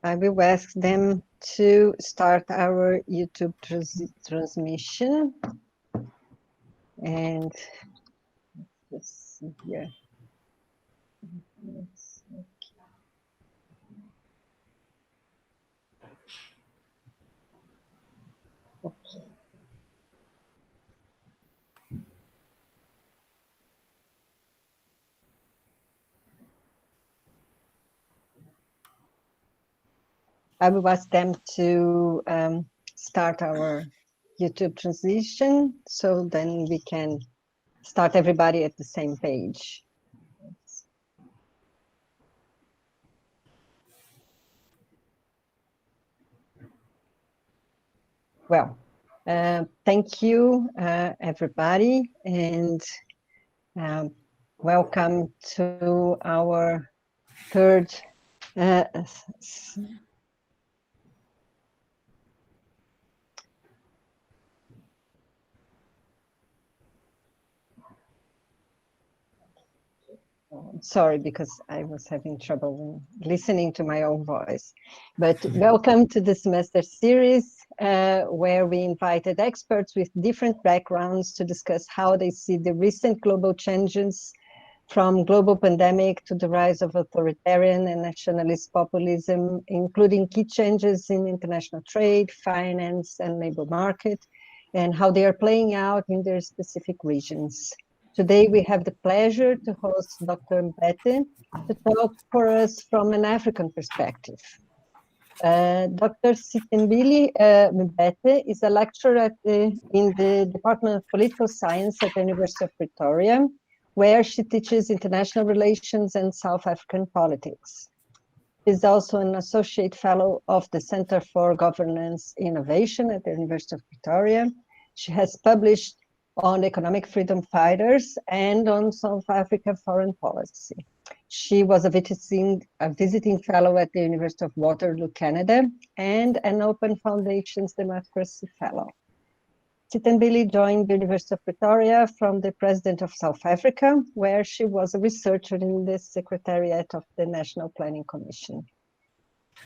I will ask them to start our YouTube transmission. And let's see here. Okay. I will ask them to start our YouTube transition, so then we can start everybody at the same page. Well, thank you, everybody, and welcome to our third sorry, because I was having trouble listening to my own voice. But welcome to the semester series, where we invited experts with different backgrounds to discuss how they see the recent global changes, from global pandemic to the rise of authoritarian and nationalist populism, including key changes in international trade, finance, and labor market, and how they are playing out in their specific regions. Today, we have the pleasure to host Dr. Mbete to talk for us from an African perspective. Dr. Sithembile Mbete is a lecturer in the Department of Political Science at the University of Pretoria, where she teaches international relations and South African politics. She's also an associate fellow of the Center for Governance Innovation at the University of Pretoria. She has published on economic freedom fighters and on South Africa foreign policy. She was a visiting fellow at the University of Waterloo, Canada, and an Open Foundation's Democracy Fellow. Sithembile joined the University of Pretoria from the President of South Africa, where she was a researcher in the Secretariat of the National Planning Commission.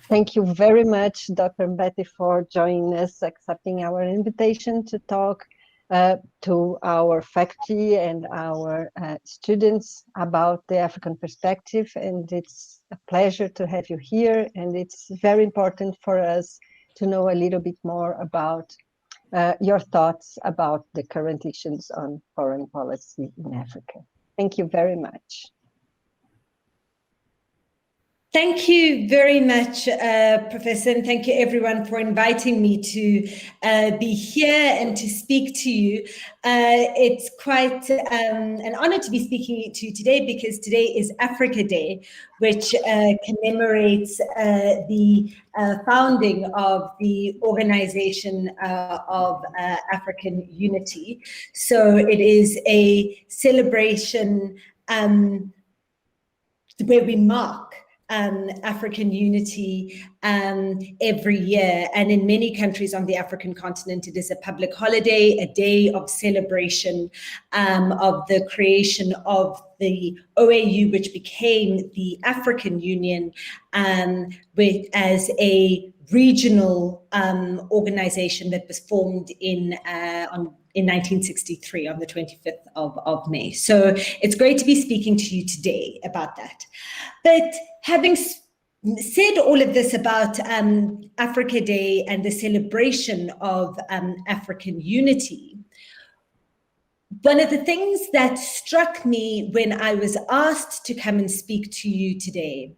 Thank you very much, Dr. Mbete, for joining us, accepting our invitation to talk to our faculty and our students about the African perspective. And it's a pleasure to have you here. And it's very important for us to know a little bit more about your thoughts about the current issues on foreign policy in Africa. Thank you very much. Thank you very much, Professor, and thank you everyone for inviting me to be here and to speak to you. It's quite an honor to be speaking to you today, because today is Africa Day, which commemorates the founding of the Organization of African Unity. So it is a celebration where we mark African unity every year, and in many countries on the African continent it is a public holiday, a day of celebration of the creation of the OAU, which became the African Union, as a regional organization that was formed in 1963 on the 25th of May. So it's great to be speaking to you today about that. But having said all of this about Africa Day and the celebration of African unity, one of the things that struck me when I was asked to come and speak to you today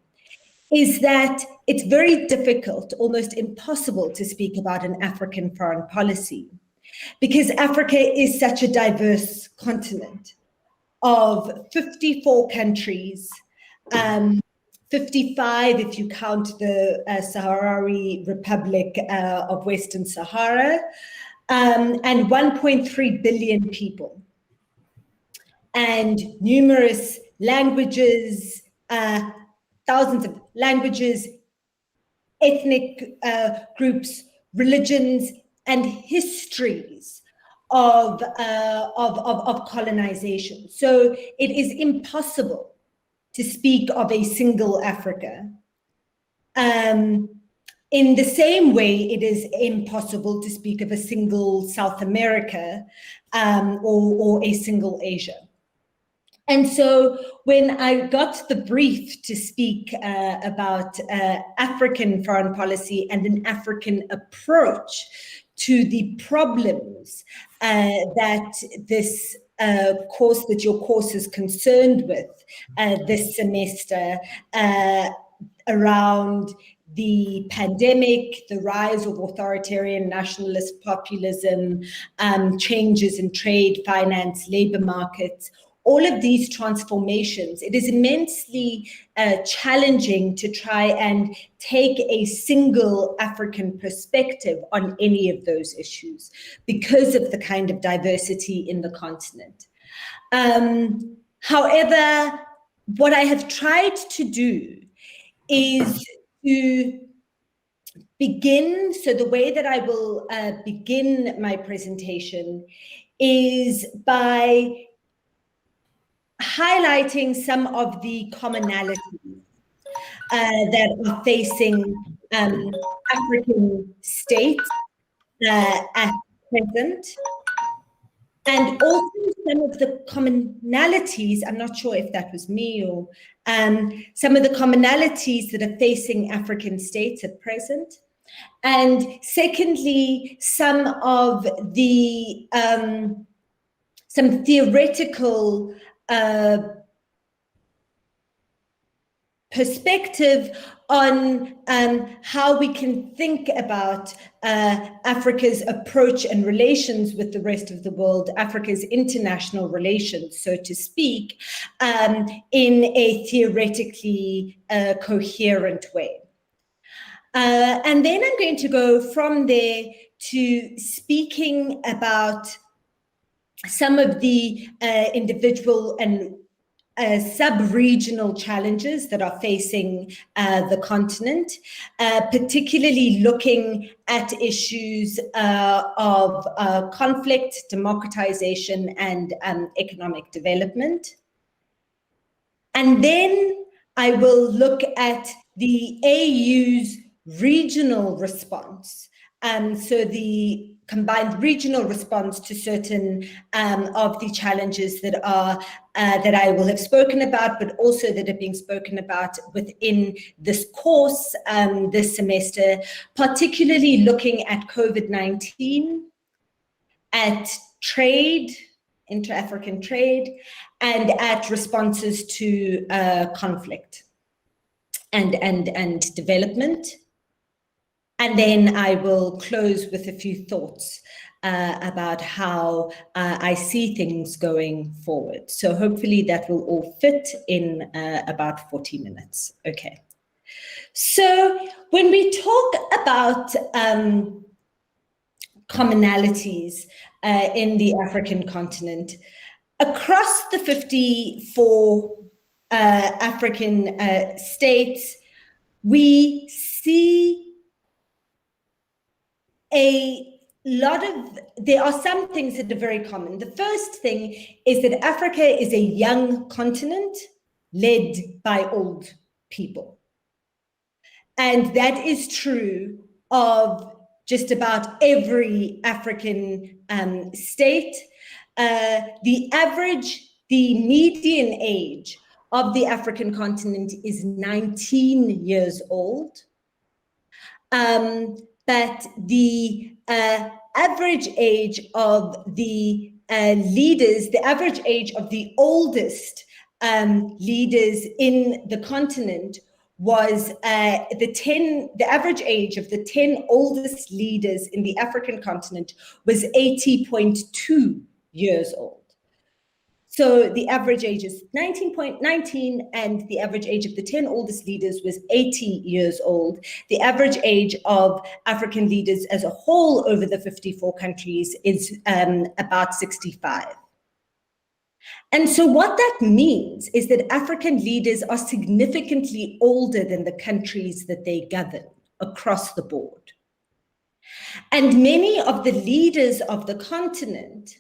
is that it's very difficult, almost impossible, to speak about an African foreign policy, because Africa is such a diverse continent of 54 countries, 55 if you count the Sahrawi Republic of Western Sahara, and 1.3 billion people, and numerous languages, thousands of languages, ethnic groups, religions, and histories of colonization. So it is impossible to speak of a single Africa. In the same way, it is impossible to speak of a single South America or a single Asia. And so when I got the brief to speak about African foreign policy and an African approach to the problems that this course, that your course is concerned with this semester, around the pandemic, the rise of authoritarian nationalist populism, changes in trade, finance, labor markets, all of these transformations, it is immensely challenging to try and take a single African perspective on any of those issues because of the kind of diversity in the continent. However, what I have tried to do is to begin, so the way that I will begin my presentation is by highlighting some of the commonalities that are facing African states at present, and also some of the commonalities, I'm not sure if that was me or some of the commonalities that are facing African states at present. And secondly, some of the, some theoretical perspective on how we can think about Africa's approach and relations with the rest of the world, Africa's international relations, so to speak, in a theoretically coherent way. And then I'm going to go from there to speaking about some of the individual and sub-regional challenges that are facing the continent, particularly looking at issues of conflict, democratization, and economic development. And then I will look at the AU's regional response. So the combined regional response to certain of the challenges that are that I will have spoken about, but also that are being spoken about within this course this semester, particularly looking at COVID-19, at trade, inter-African trade, and at responses to conflict and development. And then I will close with a few thoughts about how I see things going forward. So hopefully that will all fit in about 40 minutes. Okay. So when we talk about commonalities in the African continent, across the 54 African states, we see there are some things that are very common. The first thing is that Africa is a young continent led by old people. And that is true of just about every African state. The median age of the African continent is 19 years old. But the average age of the leaders, the average age of the oldest leaders in the continent was the average age of the 10 oldest leaders in the African continent was 80.2 years old. So the average age is 19.19, and the average age of the 10 oldest leaders was 80 years old. The average age of African leaders as a whole over the 54 countries is about 65. And so what that means is that African leaders are significantly older than the countries that they govern across the board. And many of the leaders of the continent,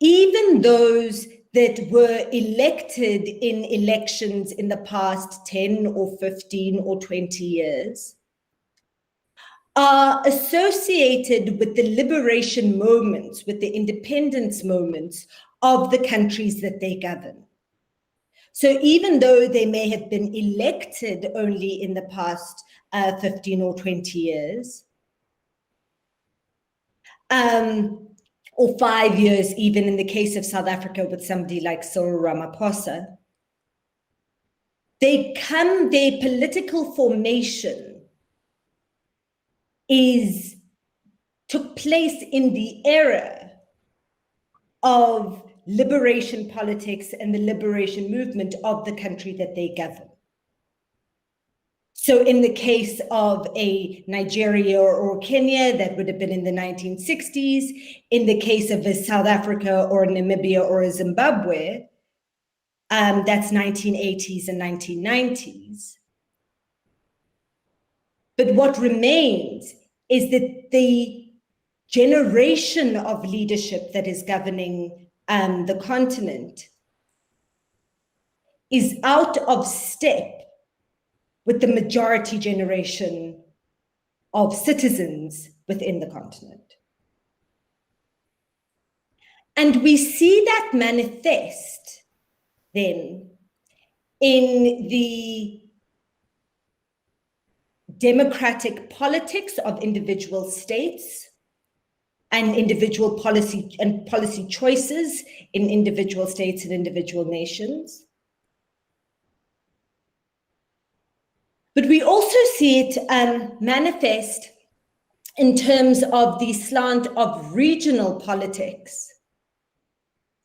even those that were elected in elections in the past 10 or 15 or 20 years, are associated with the liberation moments, with the independence moments of the countries that they govern. So even though they may have been elected only in the past 15 or 20 years, or 5 years, even in the case of South Africa with somebody like Cyril Ramaphosa, their political formation took place in the era of liberation politics and the liberation movement of the country that they govern. So in the case of a Nigeria or Kenya, that would have been in the 1960s. In the case of a South Africa or Namibia or a Zimbabwe, that's 1980s and 1990s. But what remains is that the generation of leadership that is governing the continent is out of step with the majority generation of citizens within the continent. And we see that manifest then in the democratic politics of individual states and individual policy choices in individual states and individual nations. But we also see it manifest in terms of the slant of regional politics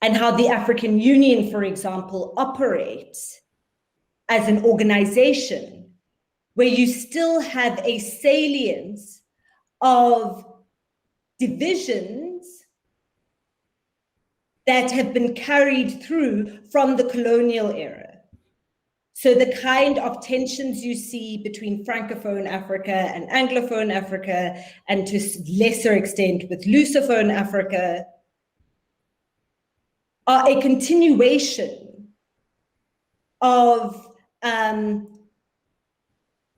and how the African Union, for example, operates as an organization where you still have a salience of divisions that have been carried through from the colonial era. So the kind of tensions you see between Francophone Africa and Anglophone Africa, and to a lesser extent with Lusophone Africa, are a continuation of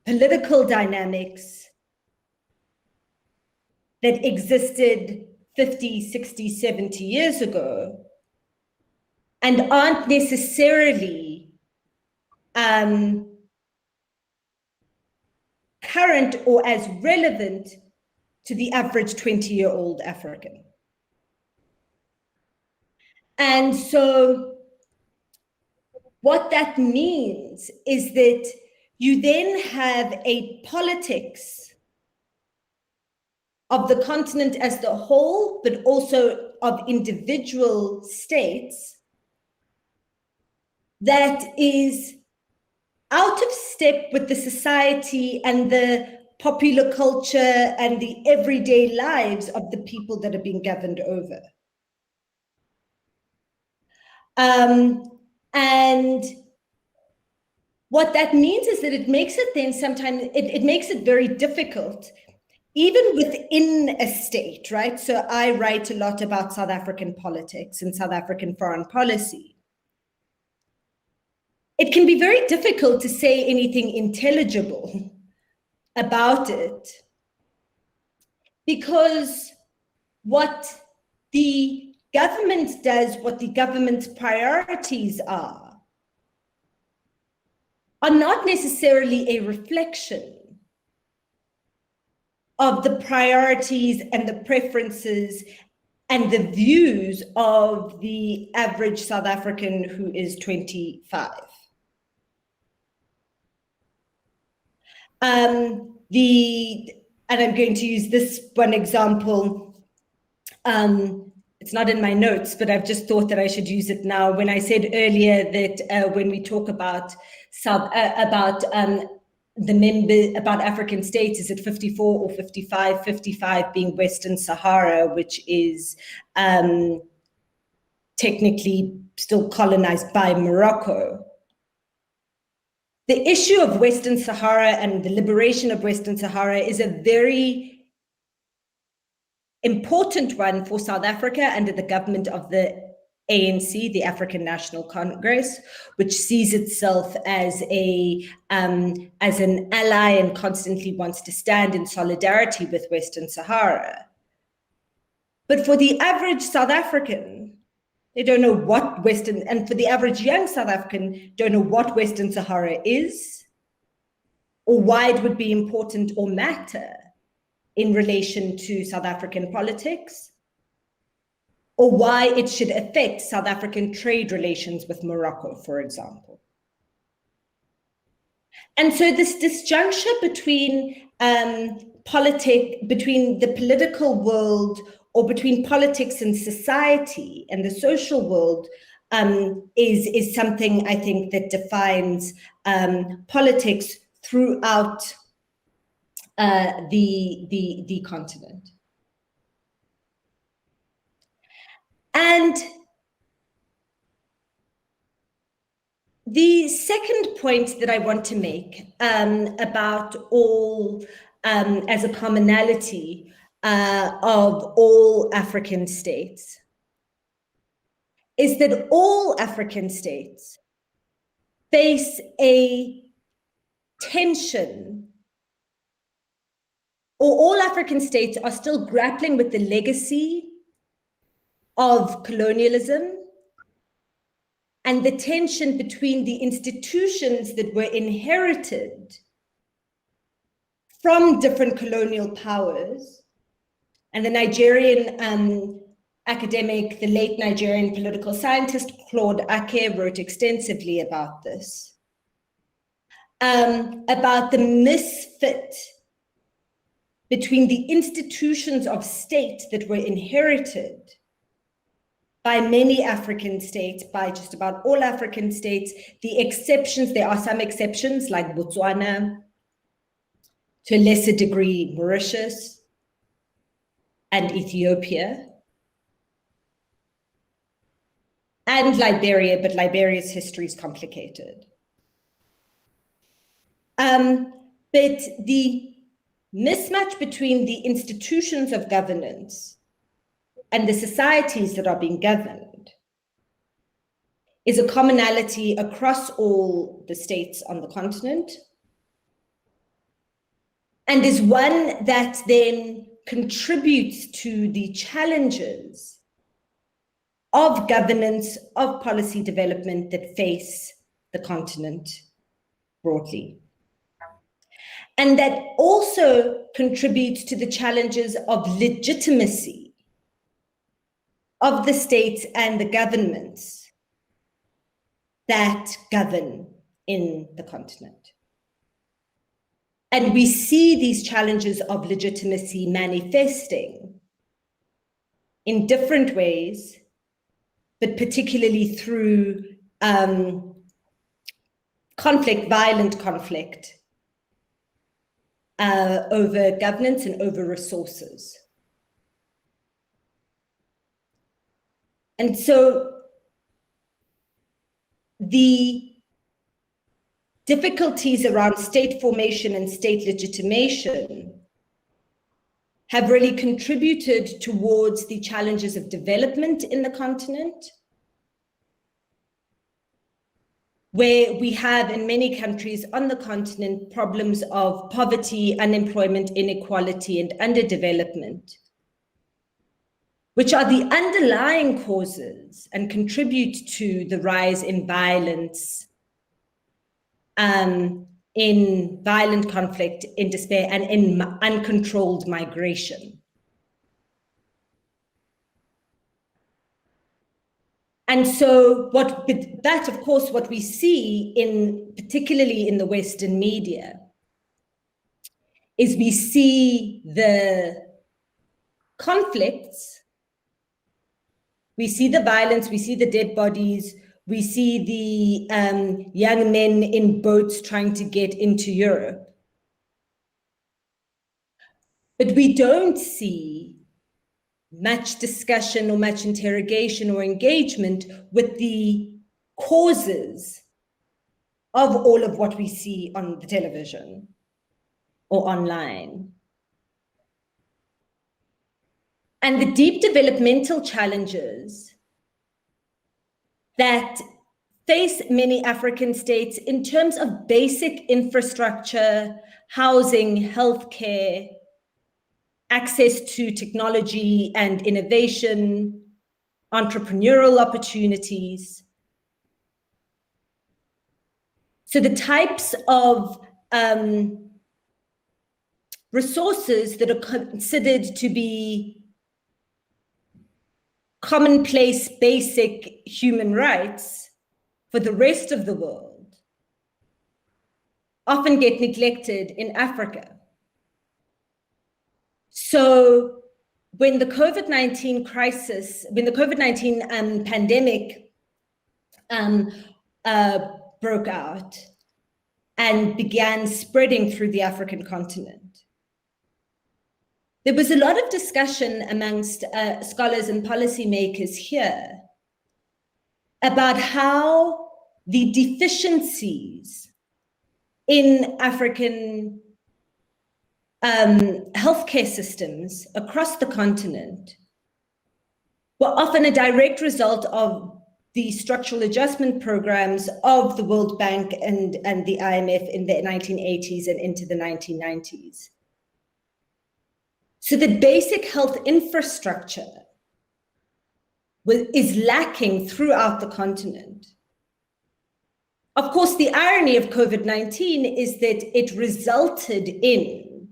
political dynamics that existed 50, 60, 70 years ago and aren't necessarily current or as relevant to the average 20-year-old African. And so what that means is that you then have a politics of the continent as the whole, but also of individual states that is out of step with the society and the popular culture and the everyday lives of the people that are being governed over. And what that means is that it makes it then sometimes, it makes it very difficult, even within a state, right? So I write a lot about South African politics and South African foreign policy. It can be very difficult to say anything intelligible about it because what the government does, what the government's priorities are not necessarily a reflection of the priorities and the preferences and the views of the average South African who is 25. And I'm going to use this one example. It's not in my notes, but I've just thought that I should use it now. When I said earlier that when we talk about about African states, is it 54 or 55? 55 being Western Sahara, which is technically still colonized by Morocco. The issue of Western Sahara and the liberation of Western Sahara is a very important one for South Africa under the government of the ANC, the African National Congress, which sees itself as an ally and constantly wants to stand in solidarity with Western Sahara. But for the average South African, they don't know what Western, and for the average young South African, don't know what Western Sahara is, or why it would be important or matter in relation to South African politics, or why it should affect South African trade relations with Morocco, for example. And so this disjuncture between between the political world, or between politics and society and the social world, is something I think that defines politics throughout the continent. And the second point that I want to make about all, as a commonality of all African states, is that all African states face a tension, or all African states are still grappling with the legacy of colonialism and the tension between the institutions that were inherited from different colonial powers. And the Nigerian academic, the late Nigerian political scientist, Claude Ake, wrote extensively about this, about the misfit between the institutions of state that were inherited by many African states, by just about all African states. The exceptions, there are some exceptions like Botswana, to a lesser degree Mauritius and Ethiopia, and Liberia, but Liberia's history is complicated. But the mismatch between the institutions of governance and the societies that are being governed is a commonality across all the states on the continent, and is one that then contributes to the challenges of governance, of policy development that face the continent broadly. And that also contributes to the challenges of legitimacy of the states and the governments that govern in the continent. And we see these challenges of legitimacy manifesting in different ways, but particularly through conflict, violent conflict, over governance and over resources. And so the difficulties around state formation and state legitimation have really contributed towards the challenges of development in the continent, where we have in many countries on the continent problems of poverty, unemployment, inequality, and underdevelopment, which are the underlying causes and contribute to the rise in violence, in violent conflict, in despair, and in uncontrolled migration. And so that, of course, what we see particularly in the Western media, is we see the conflicts, we see the violence, we see the dead bodies, we see the young men in boats trying to get into Europe. But we don't see much discussion or much interrogation or engagement with the causes of all of what we see on the television or online. And the deep developmental challenges that face many African states in terms of basic infrastructure, housing, healthcare, access to technology and innovation, entrepreneurial opportunities. So the types of resources that are considered to be commonplace, basic human rights for the rest of the world often get neglected in Africa. So when the COVID-19 crisis, when the COVID-19 pandemic broke out and began spreading through the African continent, there was a lot of discussion amongst scholars and policymakers here about how the deficiencies in African healthcare systems across the continent were often a direct result of the structural adjustment programs of the World Bank and the IMF in the 1980s and into the 1990s. So the basic health infrastructure is lacking throughout the continent. Of course, the irony of COVID-19 is that it resulted in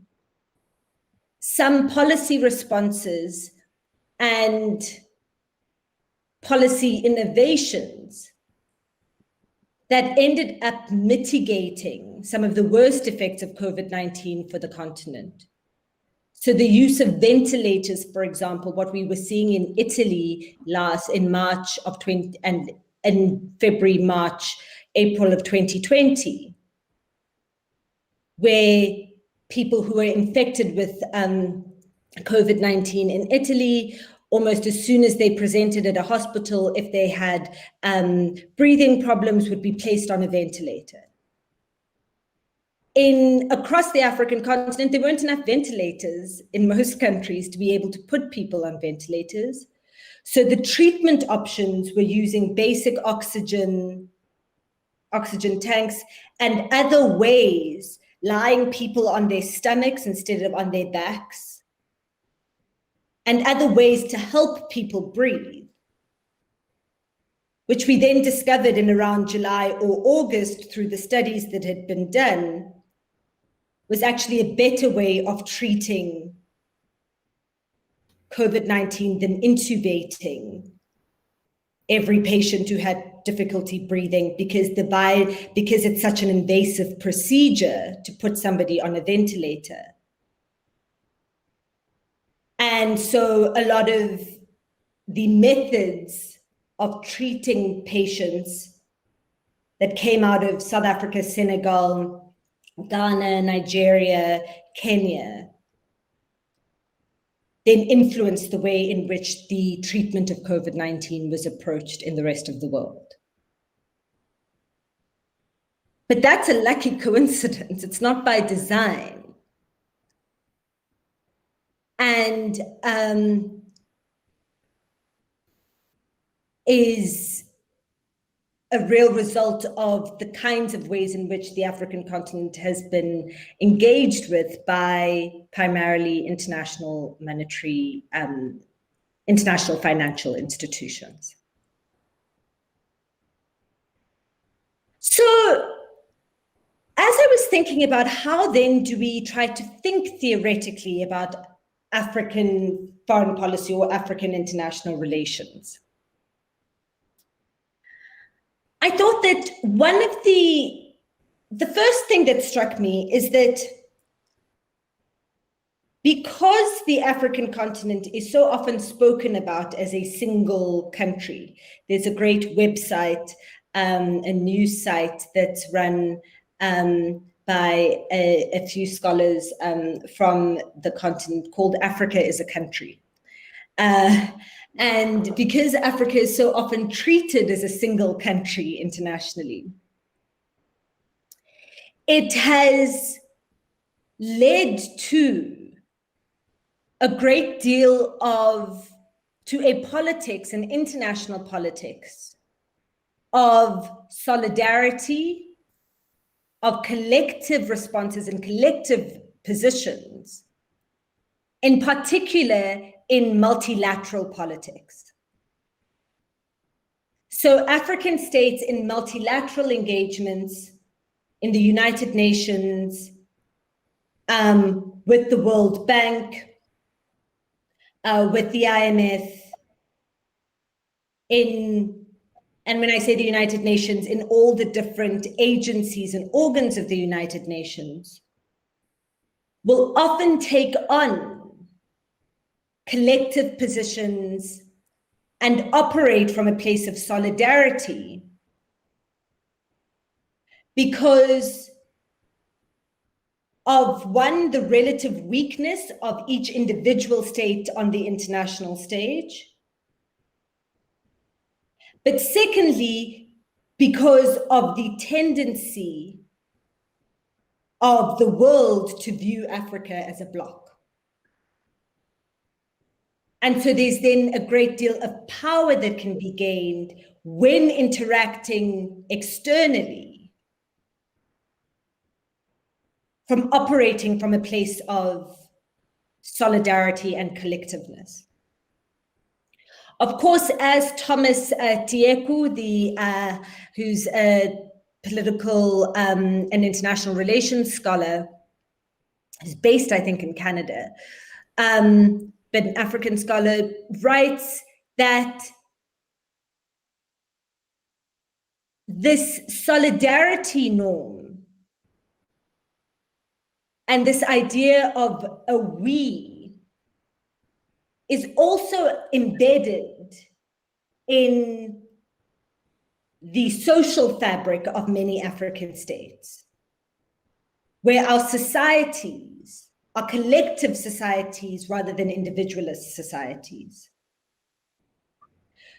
some policy responses and policy innovations that ended up mitigating some of the worst effects of COVID-19 for the continent. So the use of ventilators, for example, what we were seeing in Italy in March of 20 and in February, March, April of 2020, where people who were infected with COVID-19 in Italy, almost as soon as they presented at a hospital, if they had breathing problems, would be placed on a ventilator. Across the African continent, there weren't enough ventilators in most countries to be able to put people on ventilators. So the treatment options were using basic oxygen tanks and other ways, lying people on their stomachs instead of on their backs, and other ways to help people breathe, which we then discovered in around July or August through the studies that had been done, was actually a better way of treating COVID-19 than intubating every patient who had difficulty breathing, because it's such an invasive procedure to put somebody on a ventilator. And so a lot of the methods of treating patients that came out of South Africa, Senegal, Ghana, Nigeria, Kenya, then influenced the way in which the treatment of COVID-19 was approached in the rest of the world. But that's a lucky coincidence. It's not by design. And is a real result of the kinds of ways in which the African continent has been engaged with by primarily international financial institutions. So as I was thinking about how then do we try to think theoretically about African foreign policy or African international relations, I thought that one of the first thing that struck me is that because the African continent is so often spoken about as a single country, there's a great website, a news site that's run by a few scholars from the continent called Africa is a Country. And because Africa is so often treated as a single country internationally, it has led to a great deal to a politics, an international politics, of solidarity, of collective responses and collective positions, in particular in multilateral politics. So African states in multilateral engagements in the United Nations, with the World Bank, with the IMF, and when I say the United Nations, in all the different agencies and organs of the United Nations, will often take on collective positions and operate from a place of solidarity, because of one, the relative weakness of each individual state on the international stage, but secondly, because of the tendency of the world to view Africa as a bloc. And so there's then a great deal of power that can be gained when interacting externally from operating from a place of solidarity and collectiveness. Of course, as Thomas Tieku, who's a political and international relations scholar, is based, I think, in Canada, but an African scholar, writes that this solidarity norm and this idea of a we is also embedded in the social fabric of many African states, where our societies are collective societies rather than individualist societies.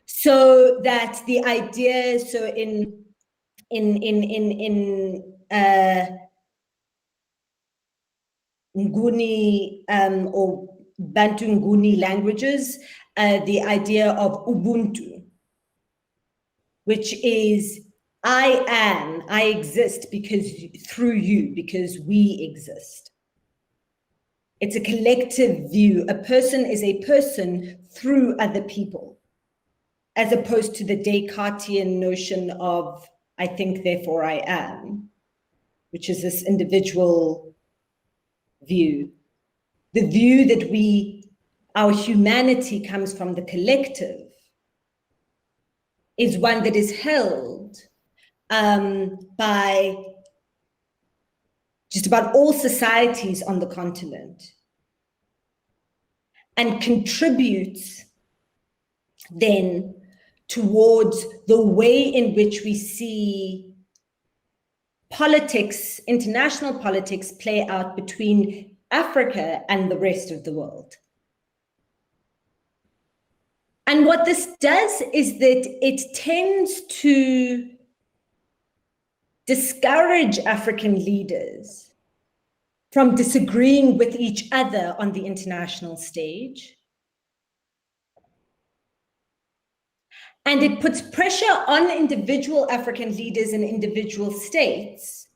So that the idea, so in Nguni or Bantu Nguni languages, the idea of Ubuntu, which is I exist because through you, because we exist. It's a collective view. A person is a person through other people, as opposed to the Descartesian notion of I think, therefore I am, which is this individual view. The view that our humanity comes from the collective is one that is held by just about all societies on the continent and contributes then towards the way in which we see politics, international politics, play out between Africa and the rest of the world. And what this does is that it tends to discourage African leaders from disagreeing with each other on the international stage. And it puts pressure on individual African leaders in individual states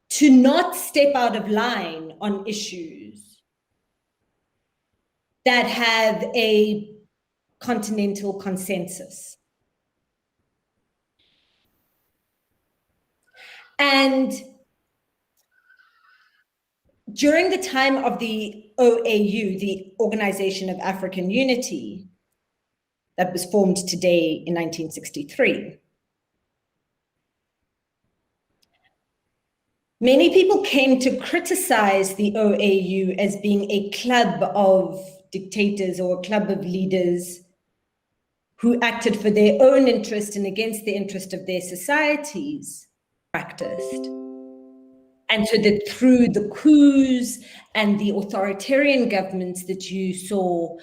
to not step out of line on issues that have a continental consensus. And during the time of the OAU, the Organization of African Unity, that was formed today in 1963, many people came to criticize the OAU as being a club of dictators or a club of leaders who acted for their own interest and against the interest of their societies practiced. And so that through the coups and the authoritarian governments that you saw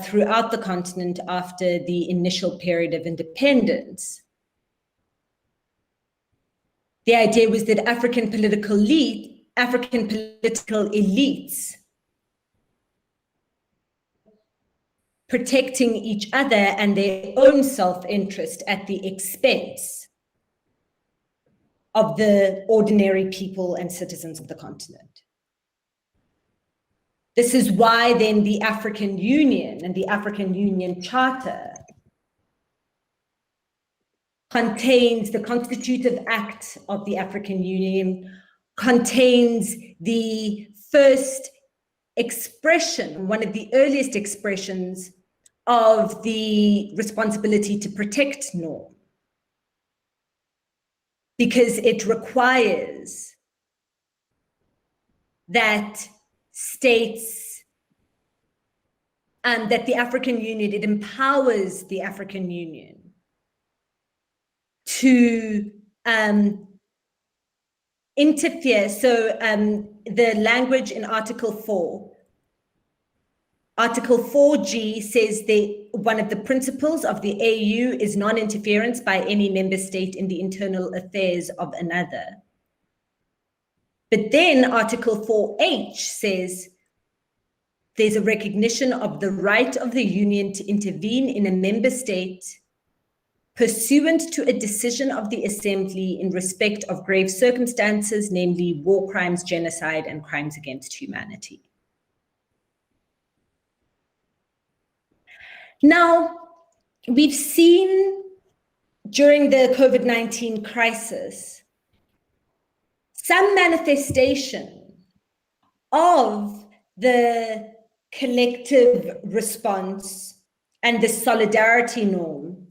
throughout the continent after the initial period of independence, the idea was that African political elites protecting each other and their own self-interest at the expense of the ordinary people and citizens of the continent. This is why then the African Union and the African Union Charter contains the Constitutive Act of the African Union, contains the first expression, one of the earliest expressions of the responsibility to protect norm, because it requires that states, that the African Union, it empowers the African Union to interfere. So the language in Article 4, Article 4G says one of the principles of the AU is non-interference by any member state in the internal affairs of another. But then Article 4H says there's a recognition of the right of the Union to intervene in a member state pursuant to a decision of the Assembly in respect of grave circumstances, namely war crimes, genocide, and crimes against humanity. Now, we've seen during the COVID-19 crisis some manifestation of the collective response and the solidarity norm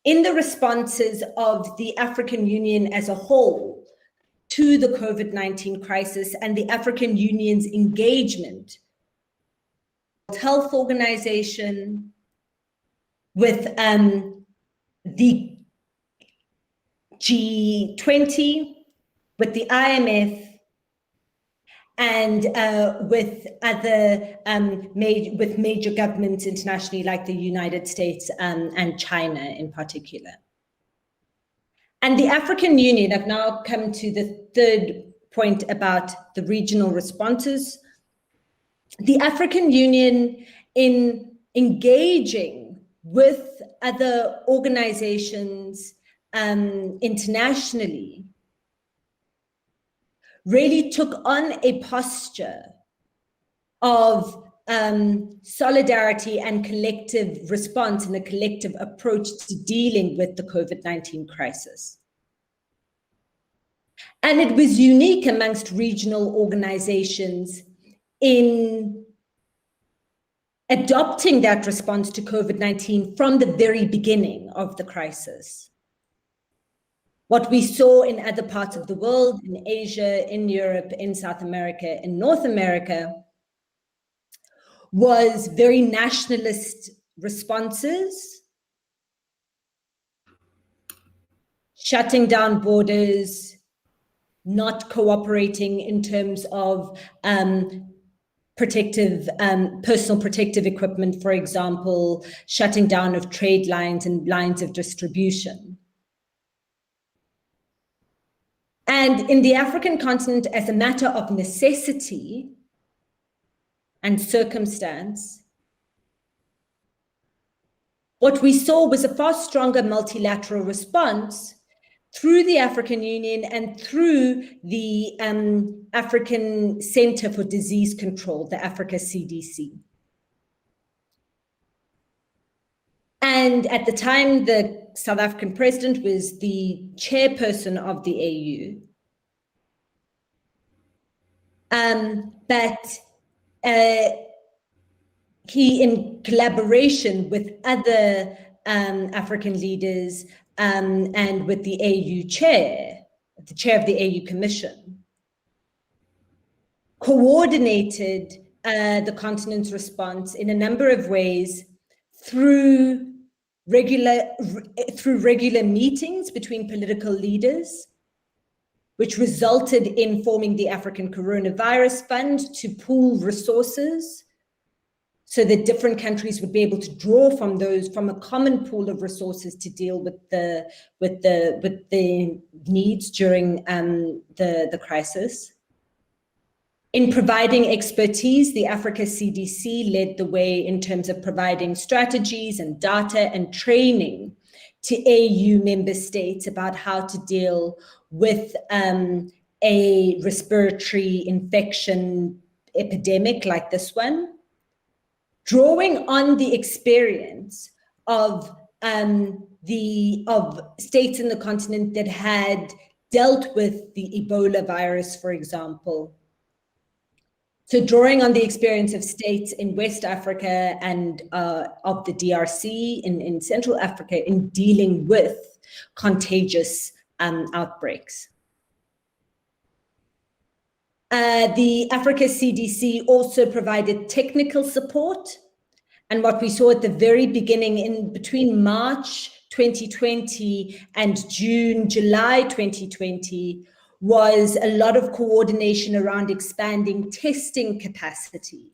in the responses of the African Union as a whole to the COVID-19 crisis and the African Union's engagement with Health Organization, with the G20, with the IMF, and with other major governments internationally, like the United States and China in particular. And the African Union, I've now come to the third point about the regional responses. The African Union, in engaging with other organizations internationally, really took on a posture of solidarity and collective response and a collective approach to dealing with the COVID-19 crisis. And it was unique amongst regional organizations in adopting that response to COVID-19 from the very beginning of the crisis. What we saw in other parts of the world, in Asia, in Europe, in South America, in North America, was very nationalist responses, shutting down borders, not cooperating in terms of personal protective equipment, for example, shutting down of trade lines and lines of distribution. And in the African continent, as a matter of necessity and circumstance, what we saw was a far stronger multilateral response through the African Union and through the African Center for Disease Control, the Africa CDC. And at the time, the South African president was the chairperson of the AU. But he, in collaboration with other African leaders and with the AU chair, the chair of the AU Commission, coordinated the continent's response in a number of ways through regular meetings between political leaders, which resulted in forming the African Coronavirus Fund to pool resources so that different countries would be able to draw from a common pool of resources to deal with the needs during the crisis. In providing expertise, the Africa CDC led the way in terms of providing strategies and data and training to AU member states about how to deal with a respiratory infection epidemic like this one, drawing on the experience of states in the continent that had dealt with the Ebola virus, for example. So drawing on the experience of states in West Africa and of the DRC in Central Africa in dealing with contagious outbreaks. The Africa CDC also provided technical support. And what we saw at the very beginning, in between March 2020 and July 2020, was a lot of coordination around expanding testing capacity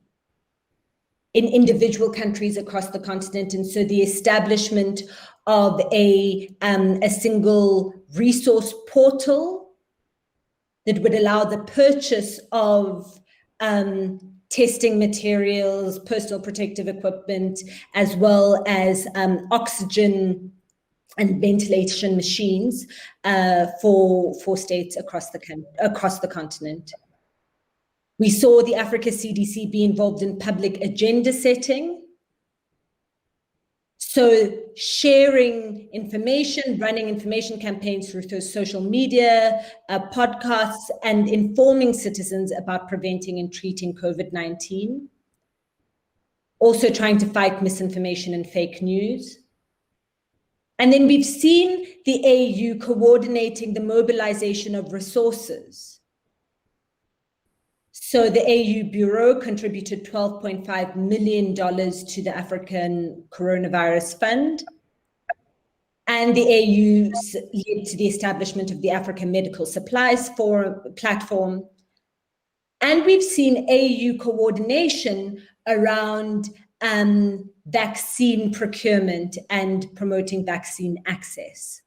in individual countries across the continent. And so the establishment of a single resource portal that would allow the purchase of testing materials, personal protective equipment, as well as oxygen and ventilation machines for states across the continent. We saw the Africa CDC be involved in public agenda setting. So sharing information, running information campaigns through social media, podcasts, and informing citizens about preventing and treating COVID-19. Also trying to fight misinformation and fake news. And then we've seen the AU coordinating the mobilization of resources. So the AU Bureau contributed $12.5 million to the African Coronavirus Fund. And the AU led to the establishment of the African Medical Supplies Platform. And we've seen AU coordination around vaccine procurement and promoting vaccine access.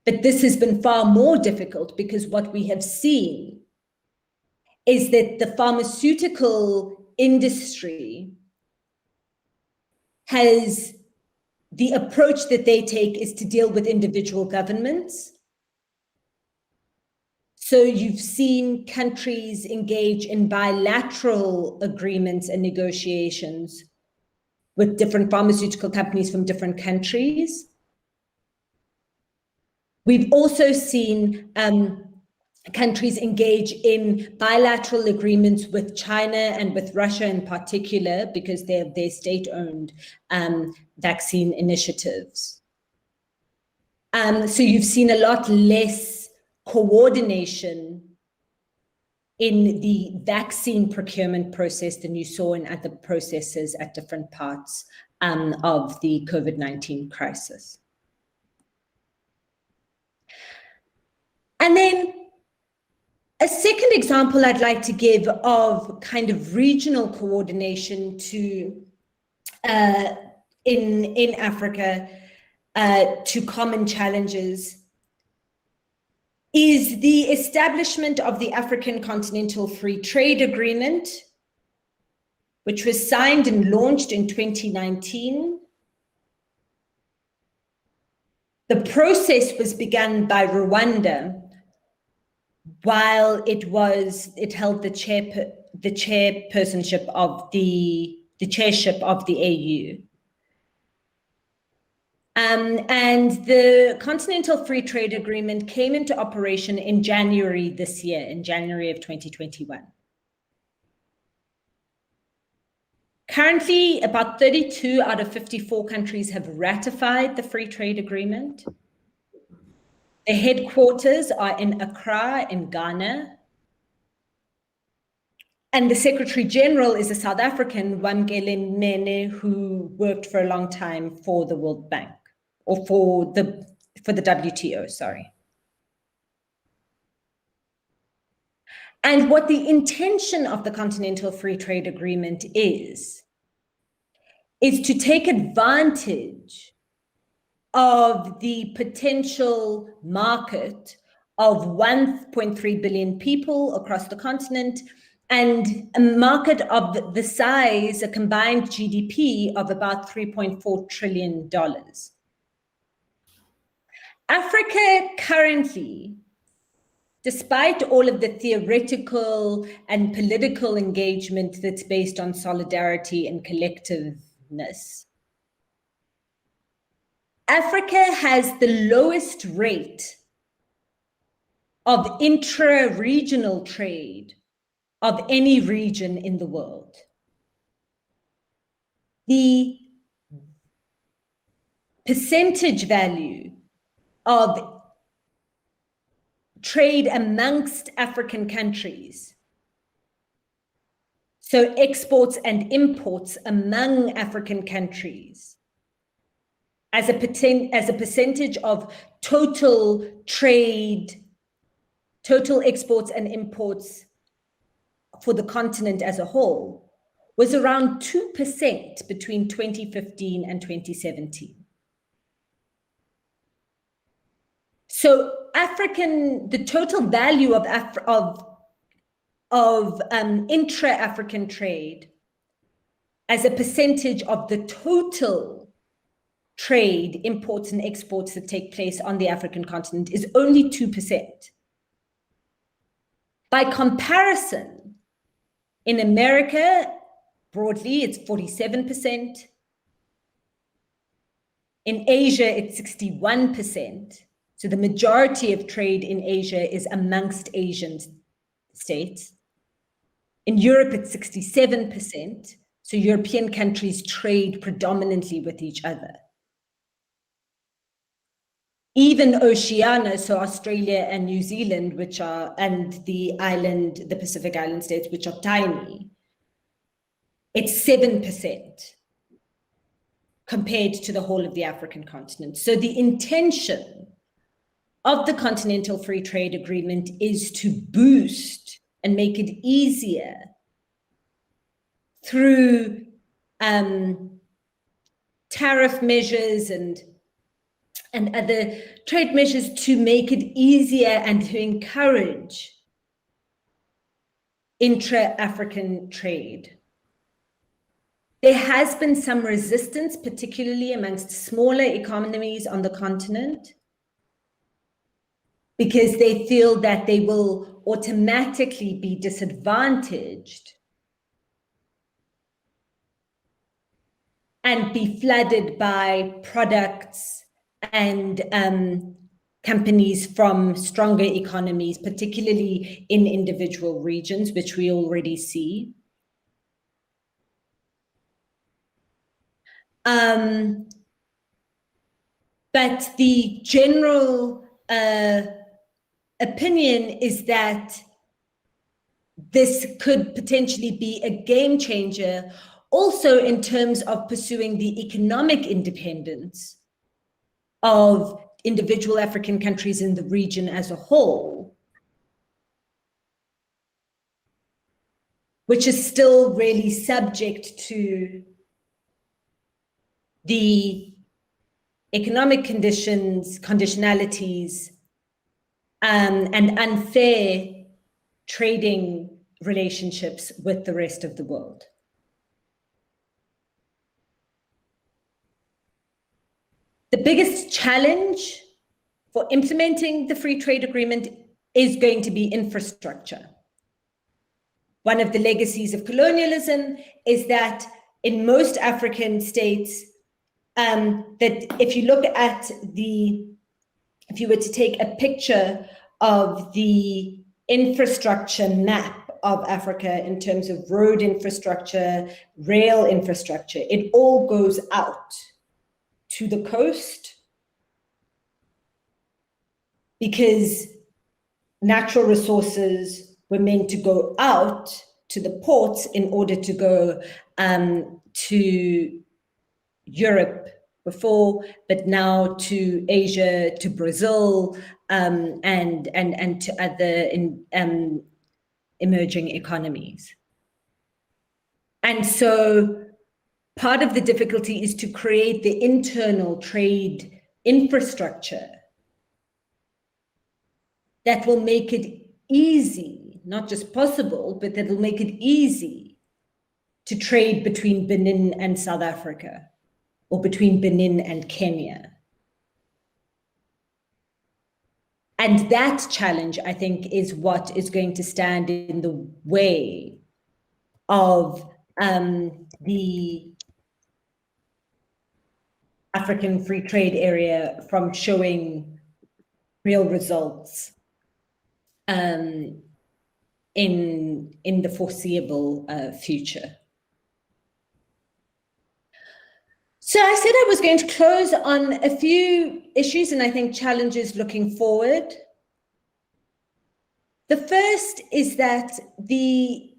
But this has been far more difficult because what we have seen is that the pharmaceutical industry has, the approach that they take is to deal with individual governments. So you've seen countries engage in bilateral agreements and negotiations with different pharmaceutical companies from different countries. We've also seen countries engage in bilateral agreements with China and with Russia in particular, because they have their state-owned vaccine initiatives. So you've seen a lot less coordination in the vaccine procurement process than you saw in other processes at different parts of the COVID-19 crisis. And then a second example I'd like to give of kind of regional coordination in Africa to common challenges is the establishment of the African Continental Free Trade Agreement, which was signed and launched in 2019. The process was begun by Rwanda, while it held the chairship of the AU. And the Continental Free Trade Agreement came into operation in January this year, in January of 2021. Currently, about 32 out of 54 countries have ratified the Free Trade Agreement. The headquarters are in Accra, in Ghana. And the Secretary General is a South African, Wamgele Mene, who worked for a long time for the World Bank, or for the WTO, sorry. And what the intention of the Continental Free Trade Agreement is to take advantage of the potential market of 1.3 billion people across the continent, and a market of the size, a combined GDP of about $3.4 trillion. Africa currently, despite all of the theoretical and political engagement that's based on solidarity and collectiveness, Africa has the lowest rate of intra-regional trade of any region in the world. The percentage value of trade amongst African countries, so exports and imports among African countries, as a percentage of total trade, total exports and imports for the continent as a whole, was around 2% between 2015 and 2017. So the total value of intra-African trade as a percentage of the total trade, imports and exports that take place on the African continent is only 2%. By comparison, in America, broadly, it's 47%. In Asia, it's 61%. So the majority of trade in Asia is amongst Asian states. In Europe, it's 67%. So European countries trade predominantly with each other. Even Oceania, so Australia and New Zealand, and the Pacific Island states, which are tiny, it's 7% compared to the whole of the African continent. So the intention of the Continental Free Trade Agreement is to boost and make it easier through tariff measures and other trade measures to make it easier and to encourage intra-African trade. There has been some resistance, particularly amongst smaller economies on the continent, because they feel that they will automatically be disadvantaged and be flooded by products and companies from stronger economies, particularly in individual regions, which we already see. But the general opinion is that this could potentially be a game changer, also in terms of pursuing the economic independence of individual African countries in the region as a whole, which is still really subject to the economic conditionalities, and unfair trading relationships with the rest of the world. The biggest challenge for implementing the free trade agreement is going to be infrastructure. One of the legacies of colonialism is that in most African states, that if you look at if you were to take a picture of the infrastructure map of Africa in terms of road infrastructure, rail infrastructure, it all goes out to the coast because natural resources were meant to go out to the ports in order to go to Europe before, but now to Asia, to Brazil, and to other emerging economies. And so part of the difficulty is to create the internal trade infrastructure that will make it easy, not just possible, but that will make it easy to trade between Benin and South Africa, or between Benin and Kenya. And that challenge, I think, is what is going to stand in the way of the African Free Trade Area from showing real results in the foreseeable future. So I said I was going to close on a few issues and I think challenges looking forward. The first is that the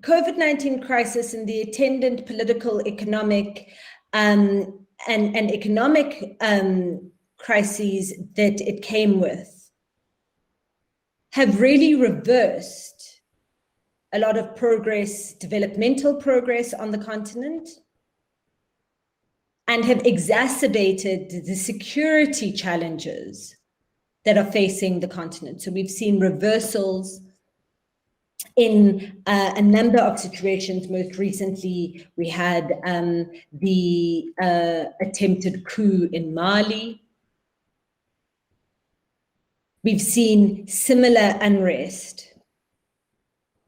COVID-19 crisis and the attendant political, economic, and economic crises that it came with have really reversed a lot of progress, developmental progress on the continent, and have exacerbated the security challenges that are facing the continent. So we've seen reversals in a number of situations. Most recently, we had the attempted coup in Mali. We've seen similar unrest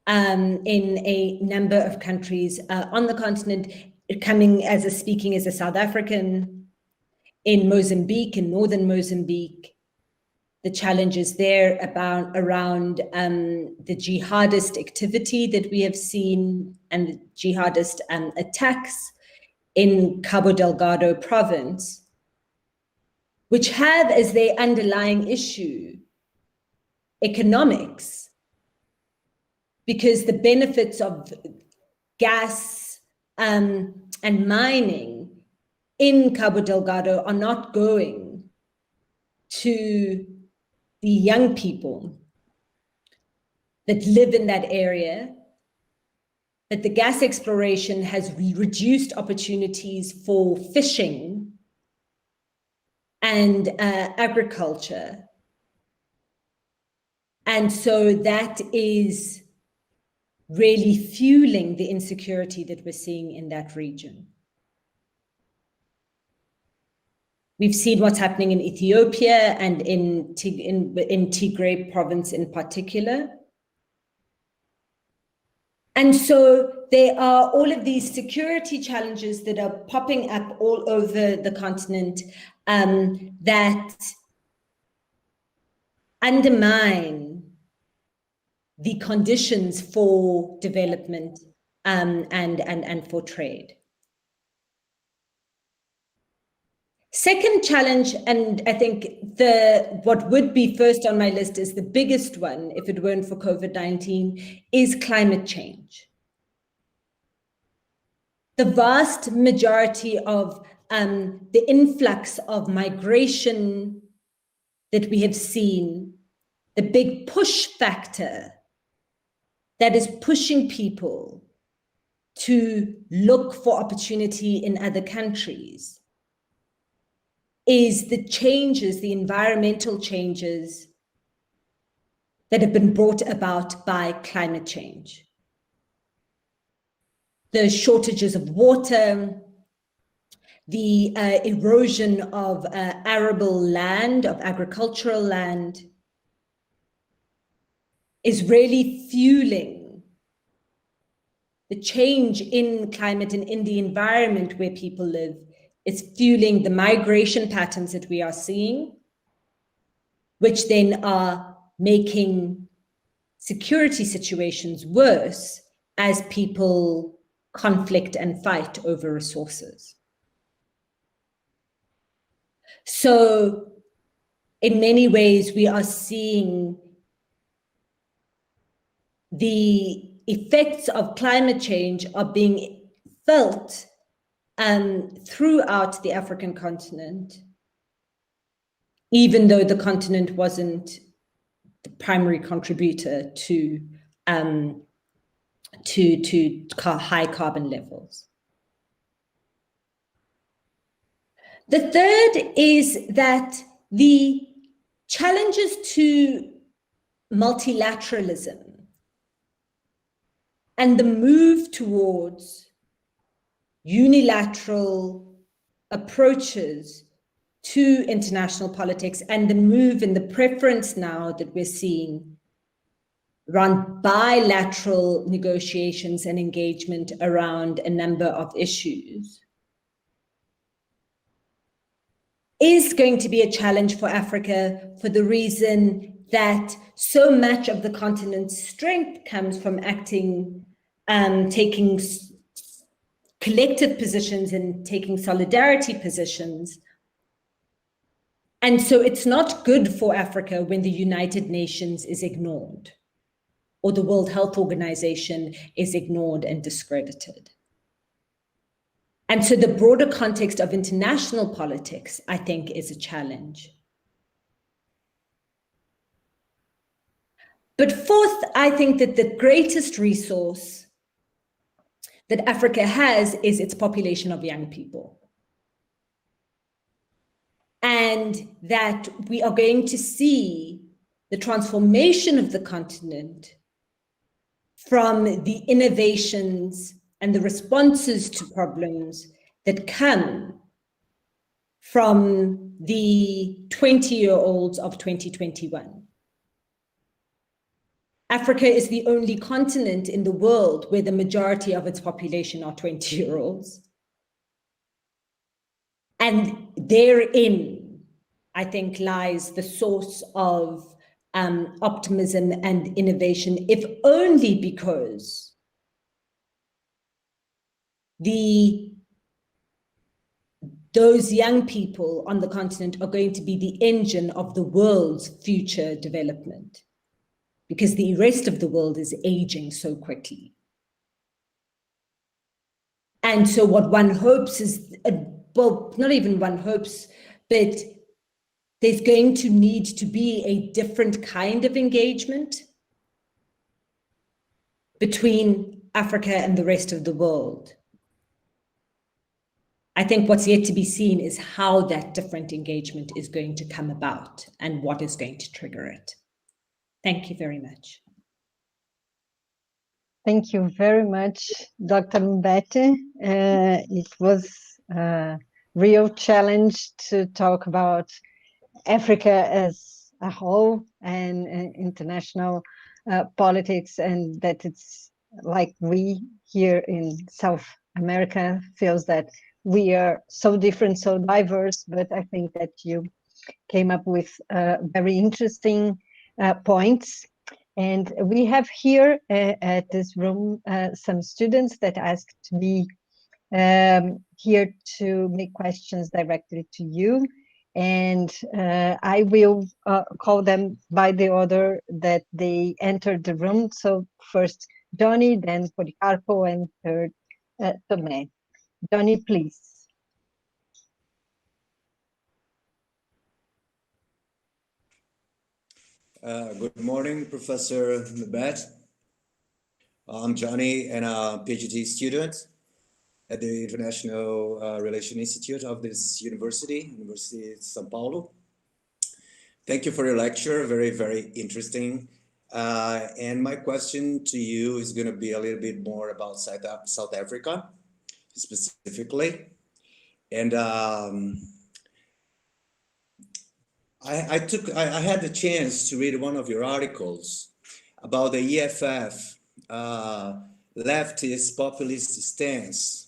in a number of countries on the continent. Speaking as a South African, in Mozambique, in northern Mozambique, the challenges there around the jihadist activity that we have seen and the jihadist attacks in Cabo Delgado province, which have as their underlying issue economics, because the benefits of gas and mining in Cabo Delgado are not going to the young people that live in that area, but the gas exploration has reduced opportunities for fishing and agriculture. And so that is really fueling the insecurity that we're seeing in that region. We've seen what's happening in Ethiopia and in Tigray province in particular. And so there are all of these security challenges that are popping up all over the continent that undermine the conditions for development and for trade. Second challenge, and I think what would be first on my list is the biggest one, if it weren't for COVID-19, is climate change. The vast majority of the influx of migration that we have seen, the big push factor that is pushing people to look for opportunity in other countries, is the changes, the environmental changes that have been brought about by climate change. The shortages of water, the erosion of arable land, of agricultural land, is really fueling the change in climate and in the environment where people live. It's fueling the migration patterns that we are seeing, which then are making security situations worse as people conflict and fight over resources. So in many ways, we are seeing the effects of climate change are being felt throughout the African continent, even though the continent wasn't the primary contributor to high carbon levels. The third is that the challenges to multilateralism and the move towards unilateral approaches to international politics, and the move and the preference now that we're seeing around bilateral negotiations and engagement around a number of issues, is going to be a challenge for Africa for the reason that so much of the continent's strength comes from acting, taking collective positions and taking solidarity positions. And so it's not good for Africa when the United Nations is ignored, or the World Health Organization is ignored and discredited. And so the broader context of international politics, I think, is a challenge. But fourth, I think that the greatest resource that Africa has is its population of young people. And that we are going to see the transformation of the continent from the innovations and the responses to problems that come from the 20-year-olds of 2021. Africa is the only continent in the world where the majority of its population are 20-year-olds. And therein, I think, lies the source of optimism and innovation, if only because those young people on the continent are going to be the engine of the world's future development, because the rest of the world is aging so quickly. And so what one hopes is, well, not even one hopes, but there's going to need to be a different kind of engagement between Africa and the rest of the world. I think what's yet to be seen is how that different engagement is going to come about and what is going to trigger it. Thank you very much. Thank you very much, Dr. Mbete. It was a real challenge to talk about Africa as a whole and international politics, and that it's like we here in South America feels that we are so different, so diverse, but I think that you came up with very interesting points. And we have here at this room some students that asked to be here to make questions directly to you. And I will call them by the order that they entered the room. So first Johnny, then Policarpo, and third Tomé. Johnny, please. Good morning, Professor Mbete. I'm Johnny, and a PhD student at the International Relations Institute of this University of São Paulo. Thank you for your lecture, very, very interesting. And my question to you is going to be a little bit more about South Africa, specifically. And I had the chance to read one of your articles about the EFF leftist populist stance.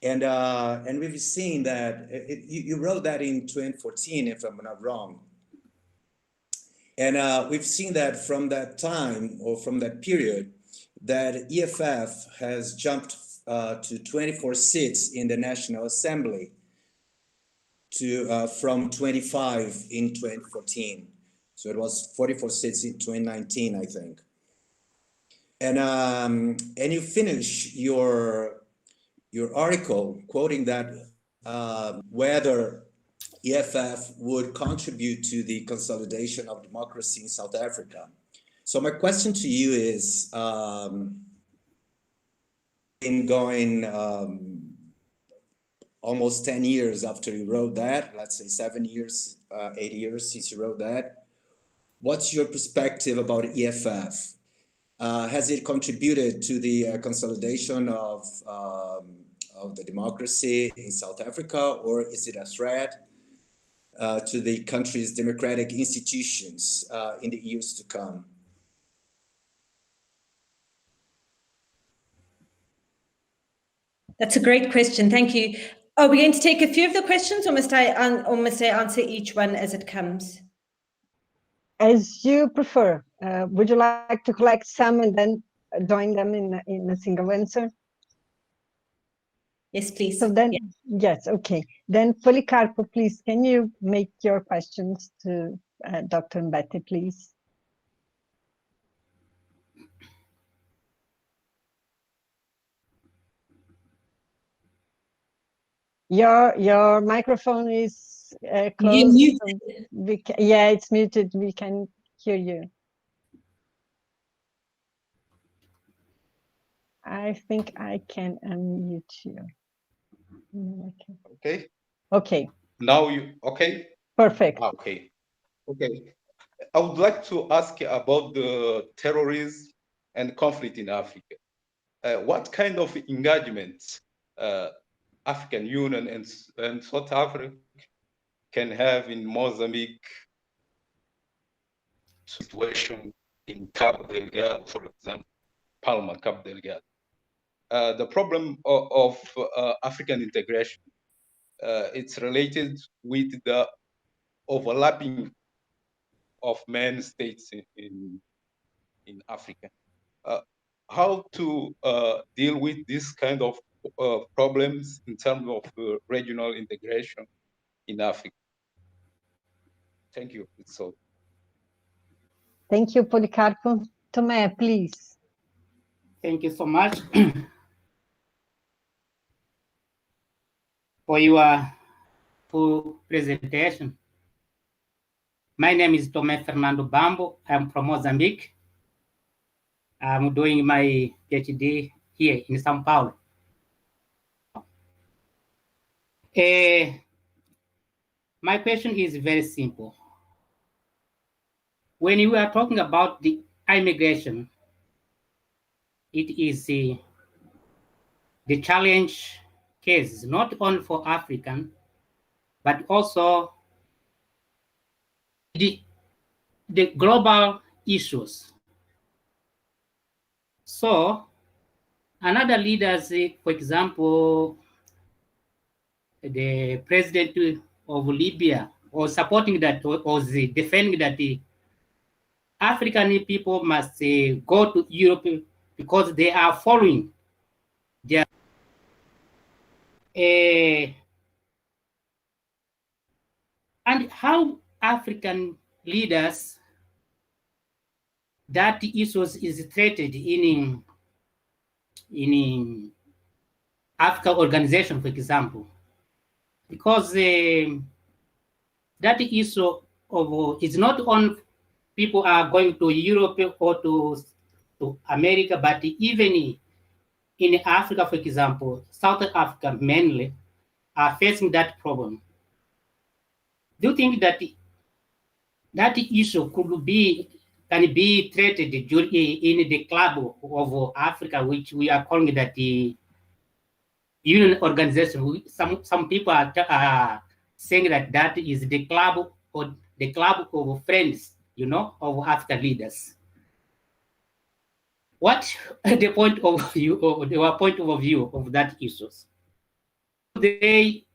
And we've seen that, you wrote that in 2014, if I'm not wrong. And we've seen that from that time, or from that period, that EFF has jumped to 24 seats in the National Assembly from 25 in 2014. So it was 44 seats in 2019, I think. And you finish your article quoting that whether EFF would contribute to the consolidation of democracy in South Africa. So my question to you is, in going almost 10 years after you wrote that, let's say 7 years, 8 years since you wrote that, what's your perspective about EFF? Has it contributed to the consolidation of the democracy in South Africa, or is it a threat to the country's democratic institutions in the years to come? That's a great question. Thank you. Are we going to take a few of the questions, or must I answer each one as it comes? As you prefer. Would you like to collect some and then join them in a single answer? Yes, please. So then, yes, okay. Then Policarpo, please, can you make your questions to Dr. Mbete, please? Your microphone is closed. So yeah, it's muted. We can hear you. I think I can unmute you. Okay. Okay. Now you okay? Perfect. Okay. Okay. I would like to ask about the terrorism and conflict in Africa. What kind of engagement African Union and South Africa can have in Mozambique situation in Cabo Delgado, for example, Palma, Cabo Delgado. The problem of African integration, it's related with the overlapping of many states in Africa. How to deal with this kind of problems in terms of regional integration in Africa? Thank you. It's all. Thank you, Policarpo. Tomé, please. Thank you so much for your full presentation. My name is Tomé Fernando Bambo. I'm from Mozambique. I'm doing my PhD here in São Paulo. My question is very simple. When you are talking about the immigration, it is the challenge case, not only for African, but also the global issues. So another leaders, for example, the president of Libya, or supporting that, or defending that the African people must go to Europe because they are following their and how African leaders that issues is treated in Africa organization, for example, because that issue of it's not on people are going to Europe or to America, but even in Africa, for example, South Africa mainly are facing that problem. Do you think that that issue can be treated in the club of Africa, which we are calling that the union organization? Some people are saying that is the club or the club of friends, of African leaders. What the point of view, or your point of view of that issues? They,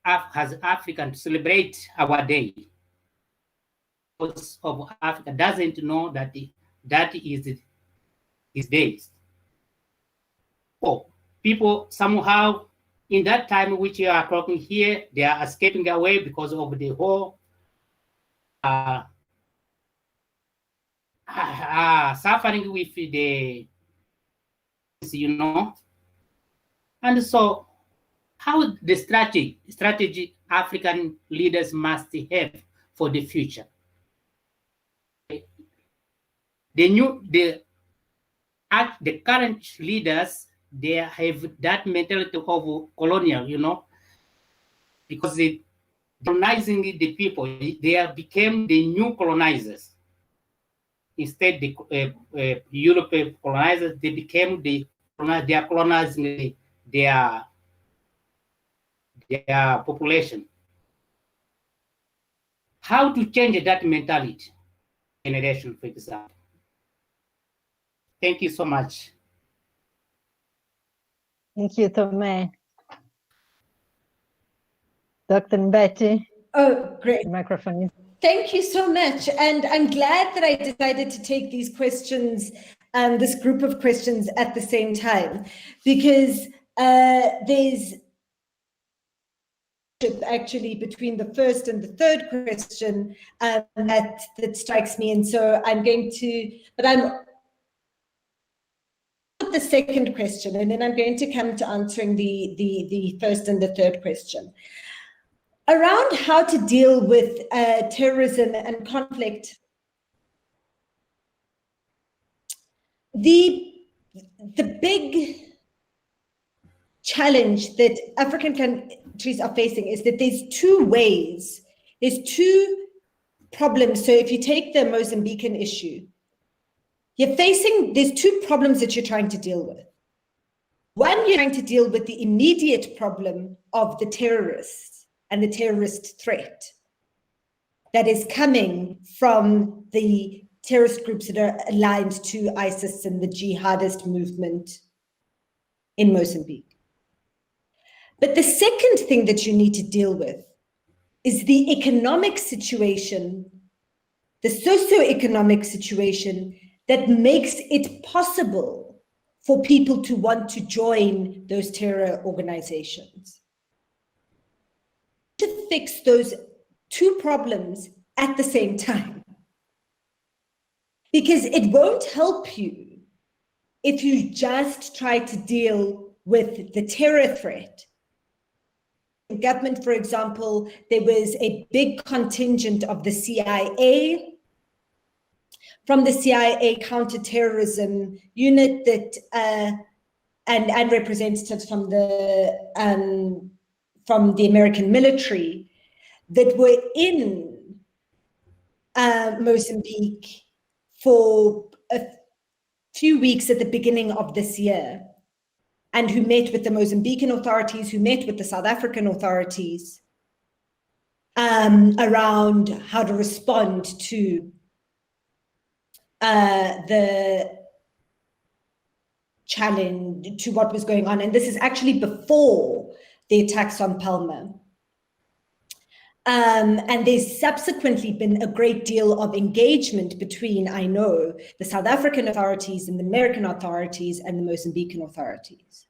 as African, celebrate our day. Because of Africa doesn't know that that is his days. Oh, people somehow in that time which you are talking here, they are escaping away because of the whole suffering with the, and so how the strategy African leaders must have for the future. The current leaders, they have that mentality of colonial, because colonizing the people, they became the new colonizers. instead the European colonizers, they are colonizing their population. How to change that mentality generation, for example? Thank you so much. Thank you, Tomé. Dr. Mbete. Oh, great. The microphone is. Thank you so much. And I'm glad that I decided to take these questions, this group of questions at the same time, because there's actually between the first and the third question that strikes me. And so I'm going to, but I'm the second question, and then I'm going to come to answering the first and the third question. Around how to deal with terrorism and conflict, the big challenge that African countries are facing is that there's two problems. So if you take the Mozambican issue, there's two problems that you're trying to deal with. One, you're trying to deal with the immediate problem of the terrorists and the terrorist threat that is coming from the terrorist groups that are aligned to ISIS and the jihadist movement in Mozambique. But the second thing that you need to deal with is the economic situation, the socioeconomic situation that makes it possible for people to want to join those terror organizations. To fix those two problems at the same time. Because it won't help you if you just try to deal with the terror threat. In government, for example, there was a big contingent of the CIA, from the CIA counterterrorism unit that, and representatives from the American military that were in Mozambique for a few weeks at the beginning of this year, and who met with the Mozambican authorities, who met with the South African authorities around how to respond to the challenge, to what was going on. And this is actually before the attacks on Palma. And there's subsequently been a great deal of engagement between, I know, the South African authorities and the American authorities and the Mozambican authorities.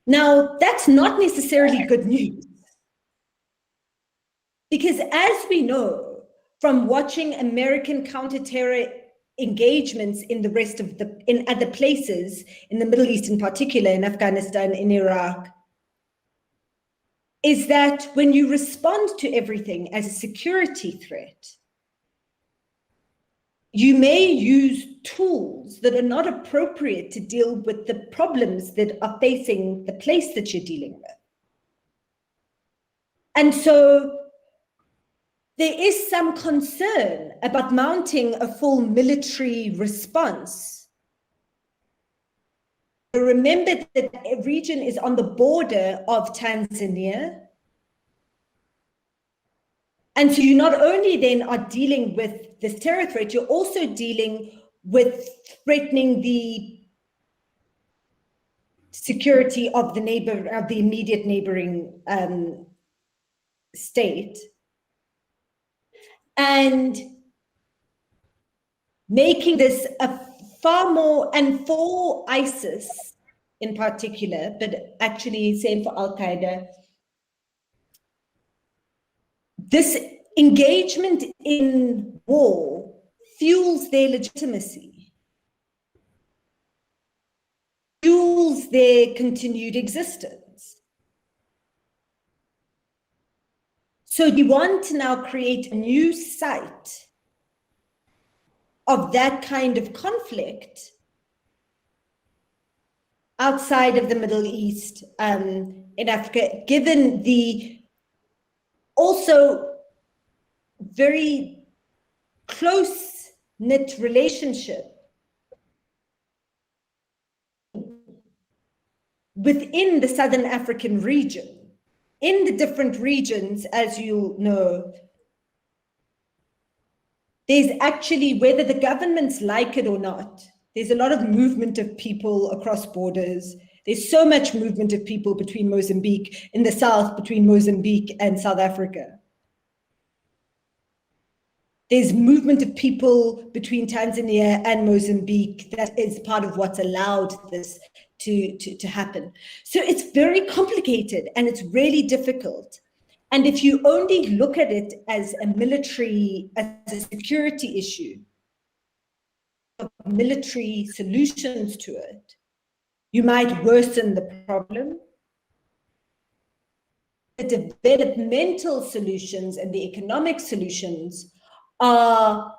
Now, that's not necessarily good news. Because as we know from watching American counter-terror engagements in the rest of in other places, in the Middle East in particular, in Afghanistan, in Iraq, is that when you respond to everything as a security threat, you may use tools that are not appropriate to deal with the problems that are facing the place that you're dealing with. And so there is some concern about mounting a full military response. Remember that the region is on the border of Tanzania. And so you not only then are dealing with this terror threat, you're also dealing with threatening the security of the immediate neighboring state. And making this a far more, and for ISIS in particular, but actually same for Al-Qaeda, this engagement in war fuels their legitimacy, fuels their continued existence. So we want to now create a new site of that kind of conflict outside of the Middle East, in Africa, given the also very close-knit relationship within the Southern African region. In the different regions, as you know, there's actually, whether the governments like it or not, there's a lot of movement of people across borders. There's so much movement of people between Mozambique, in the south, between Mozambique and South Africa. There's movement of people between Tanzania and Mozambique that is part of what's allowed this to happen. So it's very complicated and it's really difficult. And if you only look at it as a military, as a security issue, military solutions to it, you might worsen the problem. The developmental solutions and the economic solutions are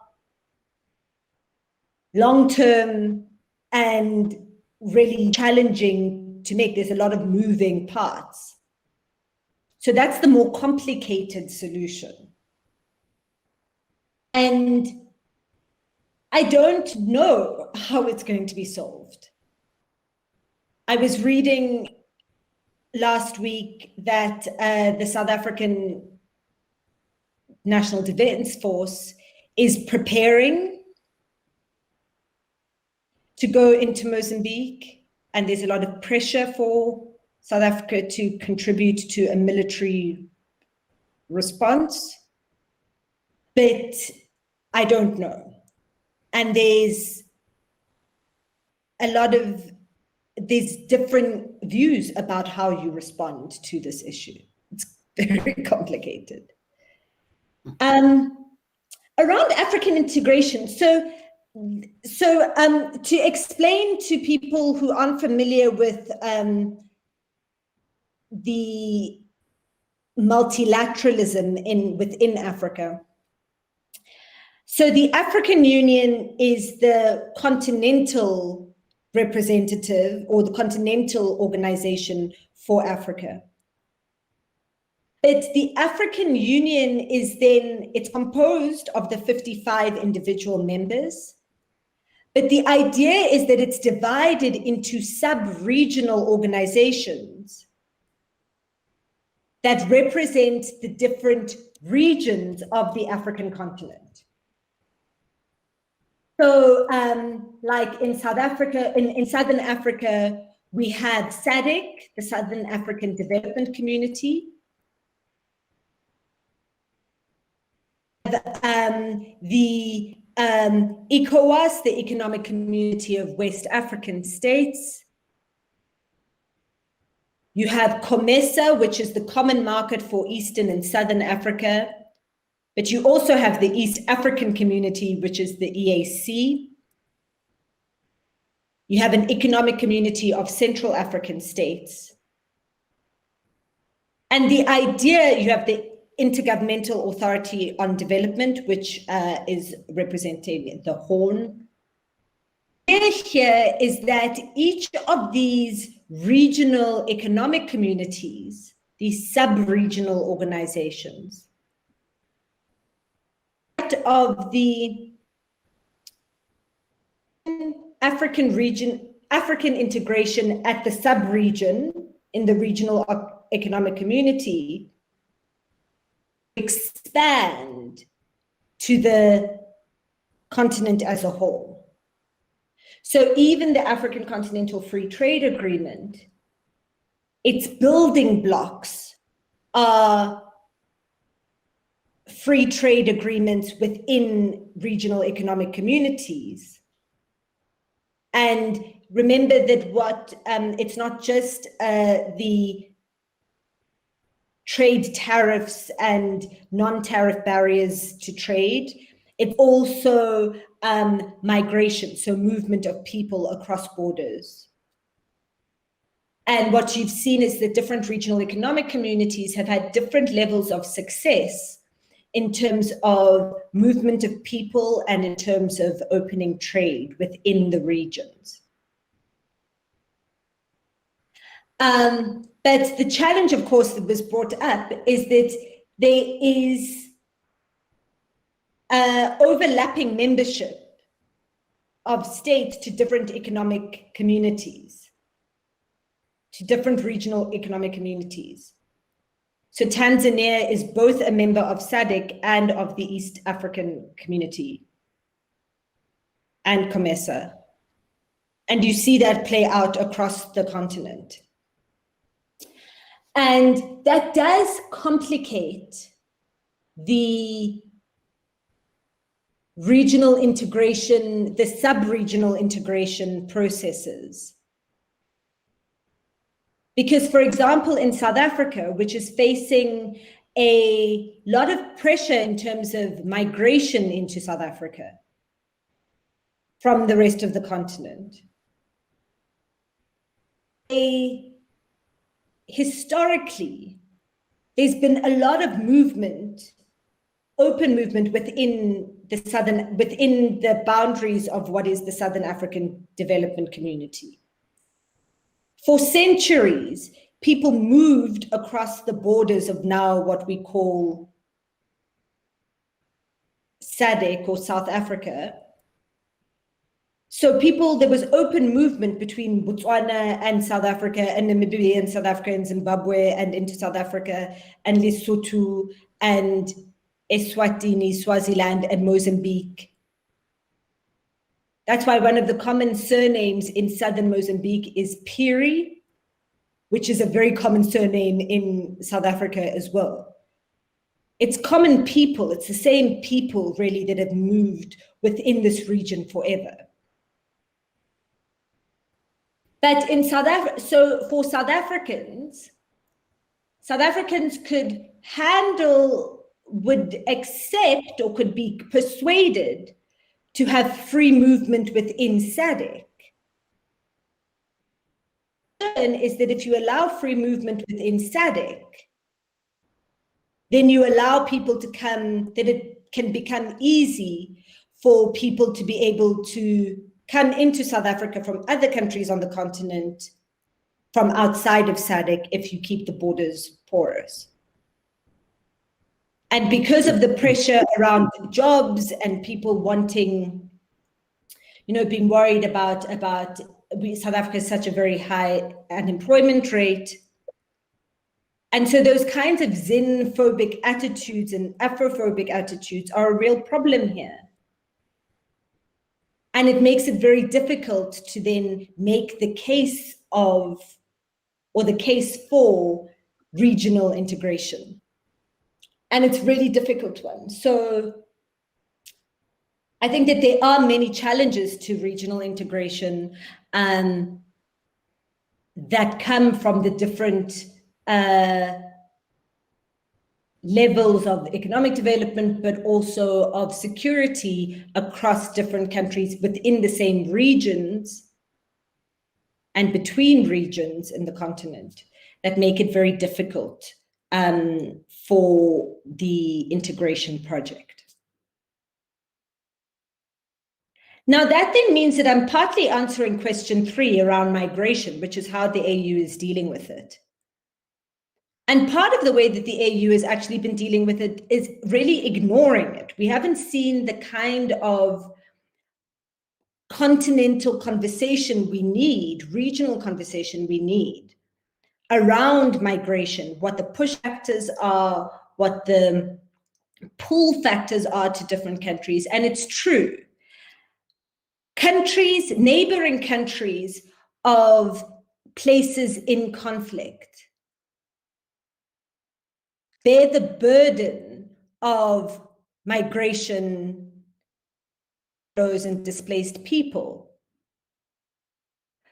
long-term and really challenging to make. There's a lot of moving parts. So that's the more complicated solution. And I don't know how it's going to be solved. I was reading last week that the South African National Defense Force is preparing to go into Mozambique, and there's a lot of pressure for South Africa to contribute to a military response, but I don't know. And there's different views about how you respond to this issue. It's very complicated. Around African integration, so to explain to people who aren't familiar with the multilateralism within Africa. So the African Union is the continental representative or the continental organization for Africa. But the African Union it's composed of the 55 individual members. But the idea is that it's divided into sub-regional organizations that represent the different regions of the African continent. So like in South Africa, in Southern Africa, we have SADC, the Southern African Development Community. The ECOWAS, the Economic Community of West African States. You have COMESA, which is the Common Market for Eastern and Southern Africa. But you also have the East African Community, which is the EAC. You have an Economic Community of Central African States. And the idea, you have the Intergovernmental Authority on Development, which is representing the Horn. The idea here is that each of these regional economic communities, these sub-regional organizations, of the African integration at the sub-region in the regional economic community expand to the continent as a whole. So even the African Continental Free Trade Agreement, its building blocks are free trade agreements within regional economic communities. And remember that it's not just the trade tariffs and non-tariff barriers to trade, it's also migration, so movement of people across borders. And what you've seen is that different regional economic communities have had different levels of success in terms of movement of people and in terms of opening trade within the regions. But the challenge, of course, that was brought up is that there is overlapping membership of states to different economic communities, to different regional economic communities. So Tanzania is both a member of SADC and of the East African Community and COMESA. And you see that play out across the continent. And that does complicate the regional integration, the sub-regional integration processes. Because, for example, in South Africa, which is facing a lot of pressure in terms of migration into South Africa from the rest of the continent, historically, there's been a lot of movement, open movement within the boundaries of what is the Southern African Development Community. For centuries, people moved across the borders of now what we call SADC or South Africa. So there was open movement between Botswana and South Africa and Namibia and South Africa and Zimbabwe and into South Africa and Lesotho and Eswatini, Swaziland and Mozambique. That's why one of the common surnames in southern Mozambique is Phiri, which is a very common surname in South Africa as well. It's common people, it's the same people really that have moved within this region forever. But in South Africa, so for South Africans could would accept or could be persuaded to have free movement within SADC. Is that if you allow free movement within SADC, then you allow people to come, that it can become easy for people to be able to come into South Africa from other countries on the continent, from outside of SADC, if you keep the borders porous. And because of the pressure around jobs and people wanting, being worried about South Africa has such a very high unemployment rate. And so those kinds of xenophobic attitudes and Afrophobic attitudes are a real problem here. And it makes it very difficult to then make the case for regional integration. And it's a really difficult one. So I think that there are many challenges to regional integration that come from the different levels of economic development, but also of security across different countries within the same regions and between regions in the continent that make it very difficult for the integration project. Now that then means that I'm partly answering question 3 around migration, which is how the AU is dealing with it. And part of the way that the AU has actually been dealing with it is really ignoring it. We haven't seen the kind of continental conversation we need, regional conversation we need around migration, what the push factors are, what the pull factors are to different countries. And it's true. Neighboring countries of places in conflict bear the burden of migration, those and displaced people.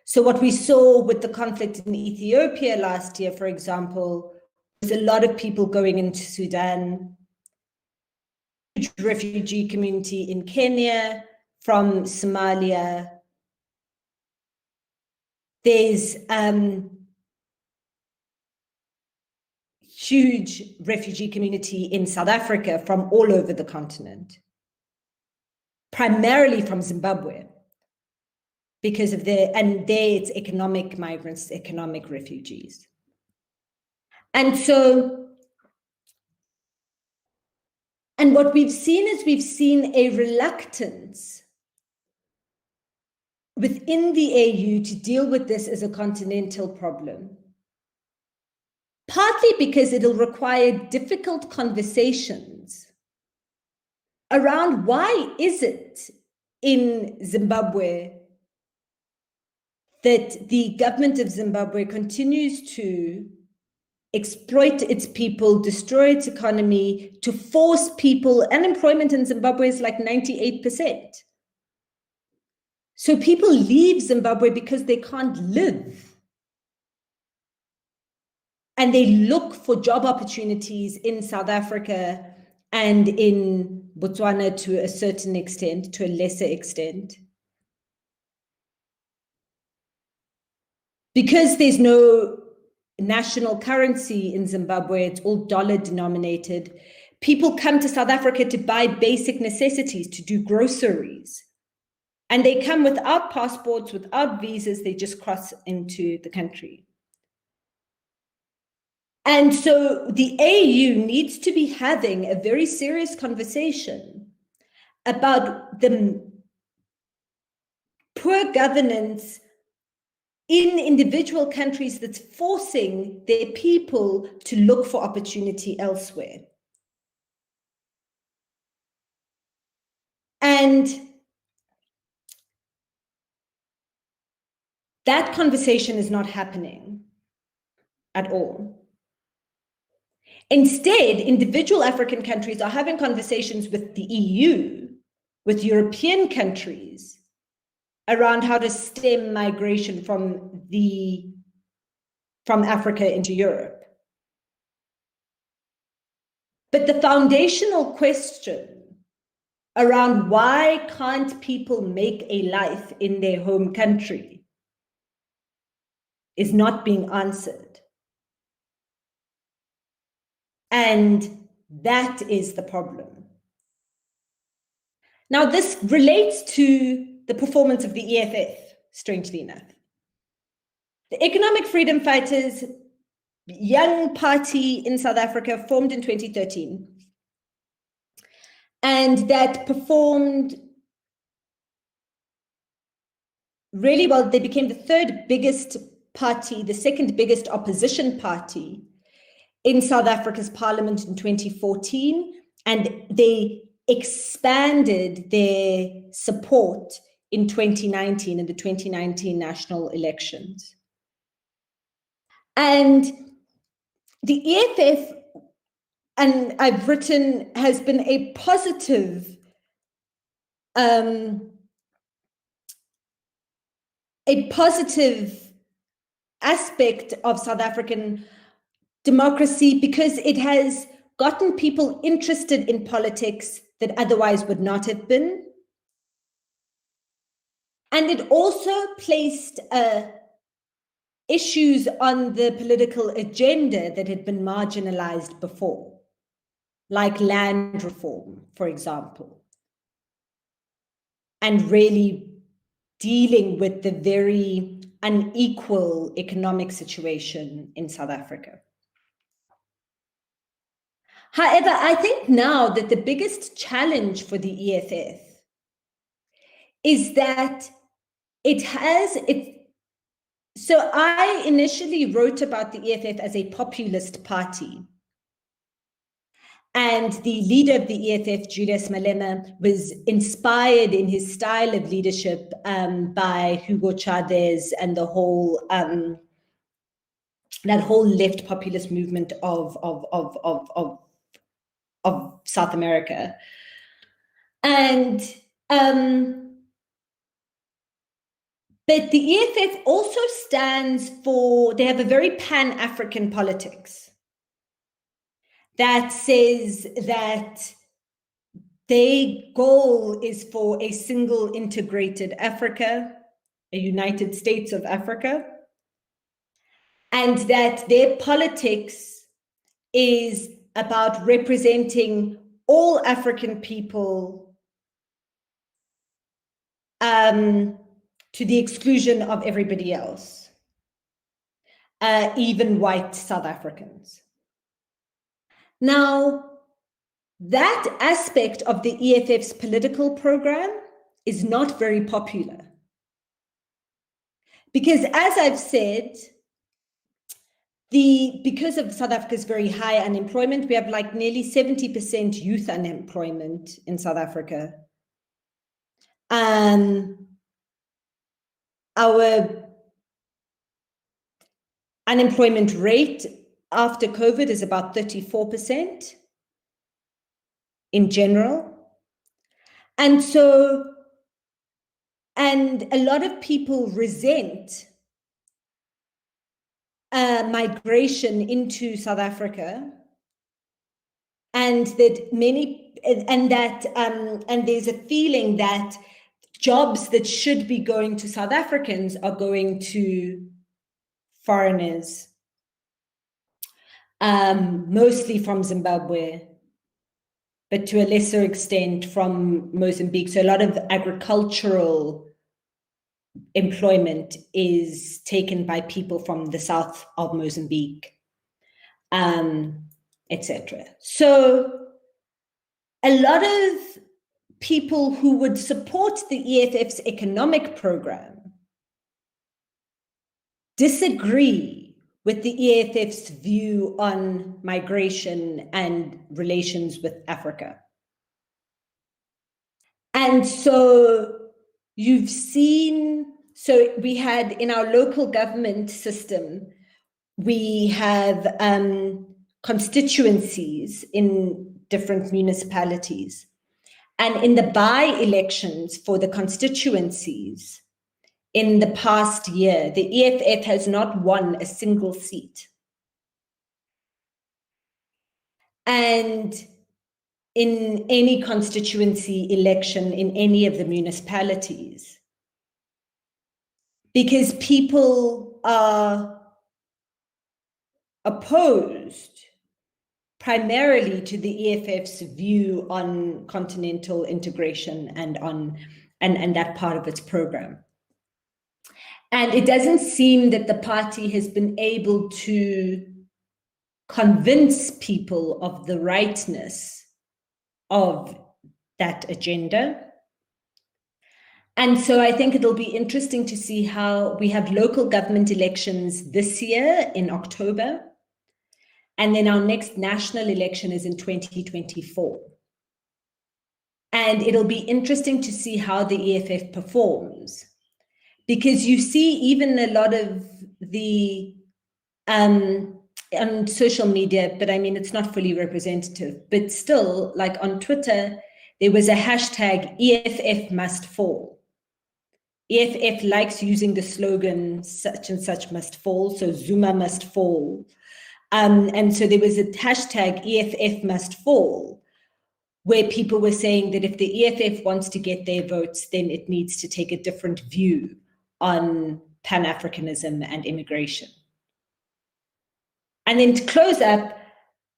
So what we saw with the conflict in Ethiopia last year, for example, was a lot of people going into Sudan, huge refugee community in Kenya, from Somalia. There's huge refugee community in South Africa from all over the continent, primarily from Zimbabwe, because of there it's economic migrants, economic refugees. And And what we've seen is we've seen a reluctance within the AU to deal with this as a continental problem. Partly because it'll require difficult conversations around why is it in Zimbabwe that the government of Zimbabwe continues to exploit its people, destroy its economy, to force people. Unemployment in Zimbabwe is like 98%. So people leave Zimbabwe because they can't live. And they look for job opportunities in South Africa and in Botswana to a certain extent, to a lesser extent. Because there's no national currency in Zimbabwe, it's all dollar denominated. People come to South Africa to buy basic necessities, to do groceries. And they come without passports, without visas, they just cross into the country. And so the AU needs to be having a very serious conversation about the poor governance in individual countries that's forcing their people to look for opportunity elsewhere. And that conversation is not happening at all. Instead, individual African countries are having conversations with the EU, with European countries, around how to stem migration from Africa into Europe. But the foundational question around why can't people make a life in their home country is not being answered. And that is the problem. Now, this relates to the performance of the EFF, strangely enough. The Economic Freedom Fighters, young party in South Africa, formed in 2013. And that performed really well. They became the third biggest party, the second biggest opposition party in South Africa's parliament in 2014. And they expanded their support in 2019, in the 2019 national elections. And the EFF, and I've written, has been a positive aspect of South African democracy because it has gotten people interested in politics that otherwise would not have been. And it also placed issues on the political agenda that had been marginalized before, like land reform, for example, and really dealing with the very unequal economic situation in South Africa. However, I think now that the biggest challenge for the EFF is that so I initially wrote about the EFF as a populist party. And the leader of the EFF, Julius Malema, was inspired in his style of leadership by Hugo Chavez and the whole that whole left populist movement of South America. And but the EFF also stands for, they have a very pan-African politics that says that their goal is for a single integrated Africa, a United States of Africa, and that their politics is about representing all African people to the exclusion of everybody else, even white South Africans. Now, that aspect of the EFF's political program is not very popular. Because as I've said, because of South Africa's very high unemployment, we have like nearly 70% youth unemployment in South Africa. Our unemployment rate after COVID is about 34% in general. And a lot of people resent migration into South Africa, and there's a feeling that jobs that should be going to South Africans are going to foreigners, mostly from Zimbabwe, but to a lesser extent from Mozambique. So a lot of agricultural employment is taken by people from the south of Mozambique, etc. So a lot of people who would support the EFF's economic program disagree with the EFF's view on migration and relations with Africa. And so you've seen, so we had in our local government system, we have constituencies in different municipalities. And in the by-elections for the constituencies, in the past year, the EFF has not won a single seat. And in any constituency election in any of the municipalities, because people are opposed primarily to the EFF's view on continental integration and that part of its program. And it doesn't seem that the party has been able to convince people of the rightness of that agenda. And so I think it'll be interesting to see how we have local government elections this year in October. And then our next national election is in 2024. And it'll be interesting to see how the EFF performs. Because you see even a lot of the, on social media, but I mean, it's not fully representative, but still, like on Twitter, there was a hashtag EFF must fall. EFF likes using the slogan such and such must fall, so Zuma must fall. And so there was a hashtag EFF must fall, where people were saying that if the EFF wants to get their votes, then it needs to take a different view on Pan-Africanism and immigration. And then to close up,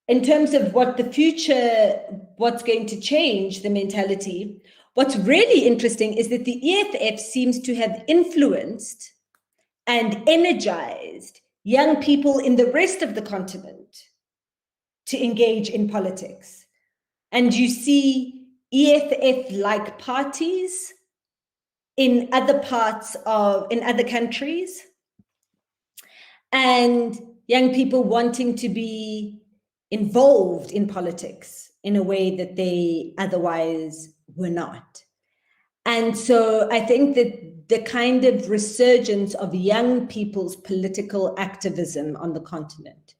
in terms of what the future, what's going to change the mentality, what's really interesting is that the EFF seems to have influenced and energized young people in the rest of the continent to engage in politics. And you see EFF-like parties in other countries, and young people wanting to be involved in politics in a way that they otherwise were not. And so I think that the kind of resurgence of young people's political activism on the continent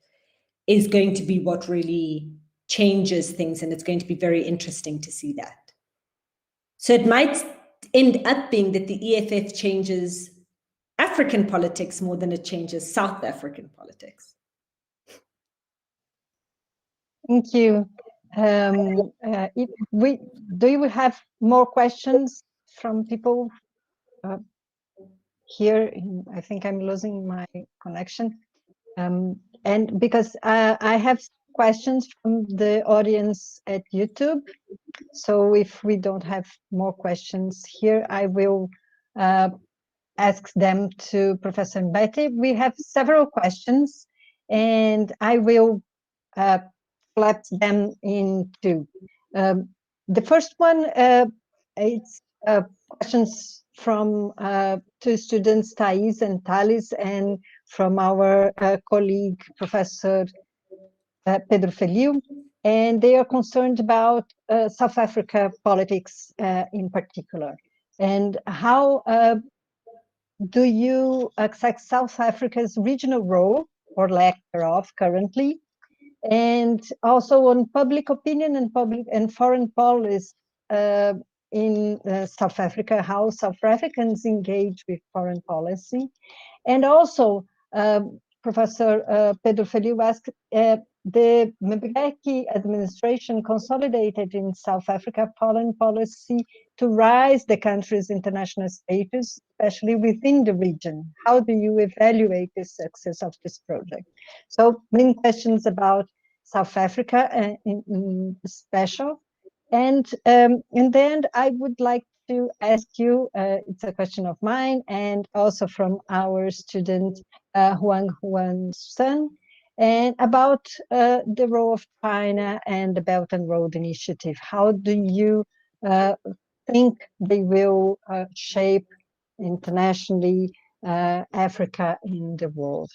is going to be what really changes things, and it's going to be very interesting to see that. So it might end up being that the EFF changes African politics more than it changes South African politics. Thank you. Do you have more questions from people here? I think I'm losing my connection. And because I have questions from the audience at YouTube. So if we don't have more questions here, I will ask them to Professor Mbete. We have several questions, and I will flap them into The first one, it's questions from two students, Thais and Thales, and from our colleague, Professor Pedro Feliu, and they are concerned about South Africa politics in particular. And how do you assess South Africa's regional role, or lack thereof, currently? And also on public opinion and foreign policy in South Africa, how South Africans engage with foreign policy. And also, Professor Pedro Feliu asked, the Mbeki administration consolidated in South Africa foreign policy to rise the country's international status, especially within the region. How do you evaluate the success of this project? So many questions about South Africa in special. And then I would like to ask you, it's a question of mine and also from our student, Huang Sun, and about the role of China and the Belt and Road Initiative. How do you think they will shape internationally Africa in the world?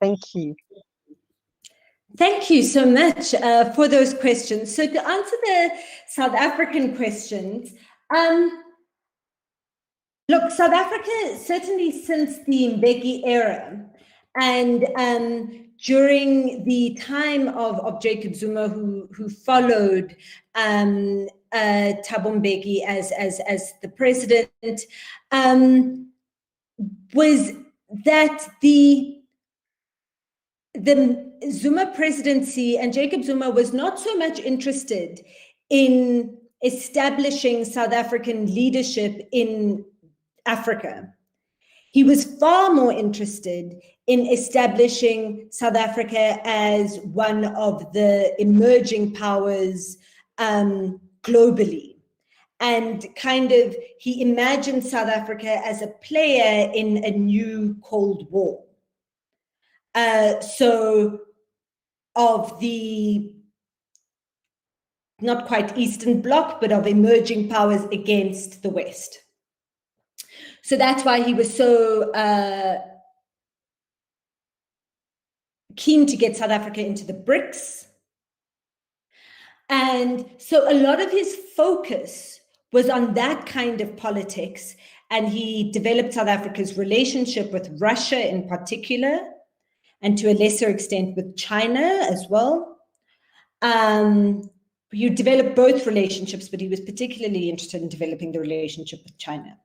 Thank you. Thank you so much for those questions. So to answer the South African questions, look, South Africa, certainly since the Mbeki era, and during the time of Jacob Zuma, who followed Thabo Mbeki as the president, was that the Zuma presidency and Jacob Zuma was not so much interested in establishing South African leadership in Africa. He was far more interested in establishing South Africa as one of the emerging powers globally. And kind of, he imagined South Africa as a player in a new Cold War. So of the, not quite Eastern Bloc, but of emerging powers against the West. So that's why he was so keen to get South Africa into the BRICS. And so a lot of his focus was on that kind of politics, and he developed South Africa's relationship with Russia in particular, and to a lesser extent with China as well. You develop both relationships, but he was particularly interested in developing the relationship with China.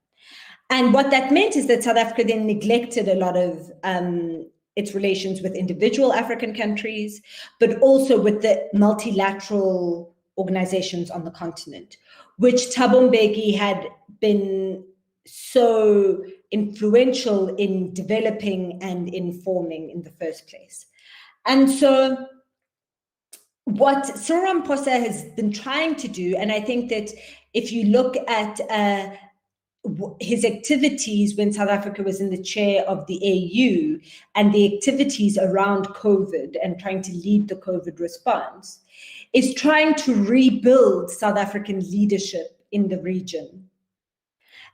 And what that meant is that South Africa then neglected a lot of its relations with individual African countries, but also with the multilateral organizations on the continent, which Thabo Mbeki had been so influential in developing and informing in the first place. And so what Cyril Ramaphosa has been trying to do, and I think that if you look at his activities when South Africa was in the chair of the AU and the activities around COVID and trying to lead the COVID response, is trying to rebuild South African leadership in the region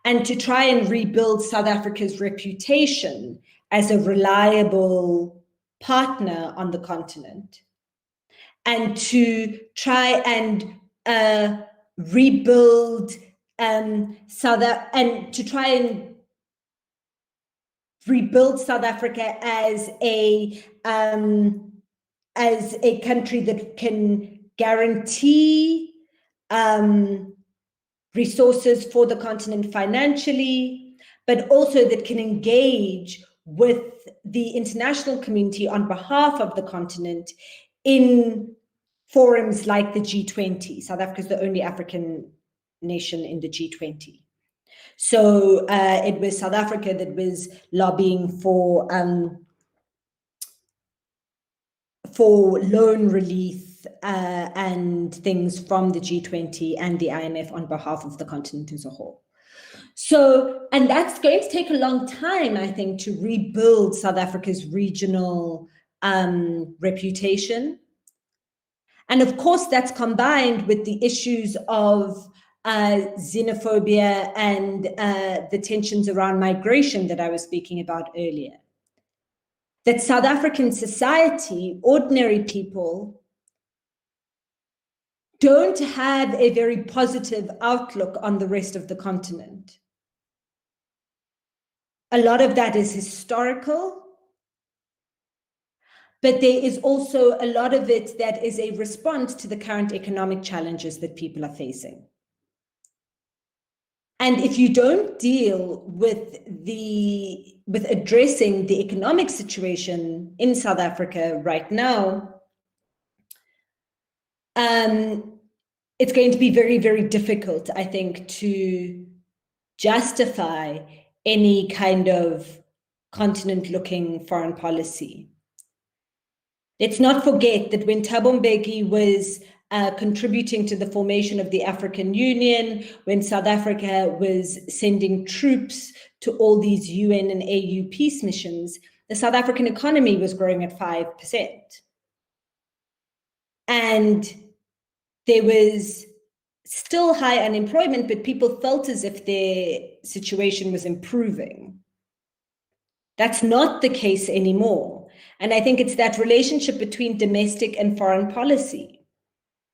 and to try and rebuild South Africa's reputation as a reliable partner on the continent, and to try and rebuild South Africa as a country that can guarantee resources for the continent financially, but also that can engage with the international community on behalf of the continent in forums like the G20. South Africa is the only African nation in the G20. So it was South Africa that was lobbying for loan relief and things from the G20 and the IMF on behalf of the continent as a whole. So, and that's going to take a long time, I think, to rebuild South Africa's regional reputation. And of course, that's combined with the issues of xenophobia and the tensions around migration that I was speaking about earlier. That South African society, ordinary people, don't have a very positive outlook on the rest of the continent. A lot of that is historical, but there is also a lot of it that is a response to the current economic challenges that people are facing. And if you don't deal with addressing the economic situation in South Africa right now, it's going to be very, very difficult, I think, to justify any kind of continent-looking foreign policy. Let's not forget that when Thabo Mbeki was contributing to the formation of the African Union, when South Africa was sending troops to all these UN and AU peace missions, the South African economy was growing at 5%. And there was still high unemployment, but people felt as if their situation was improving. That's not the case anymore. And I think it's that relationship between domestic and foreign policy,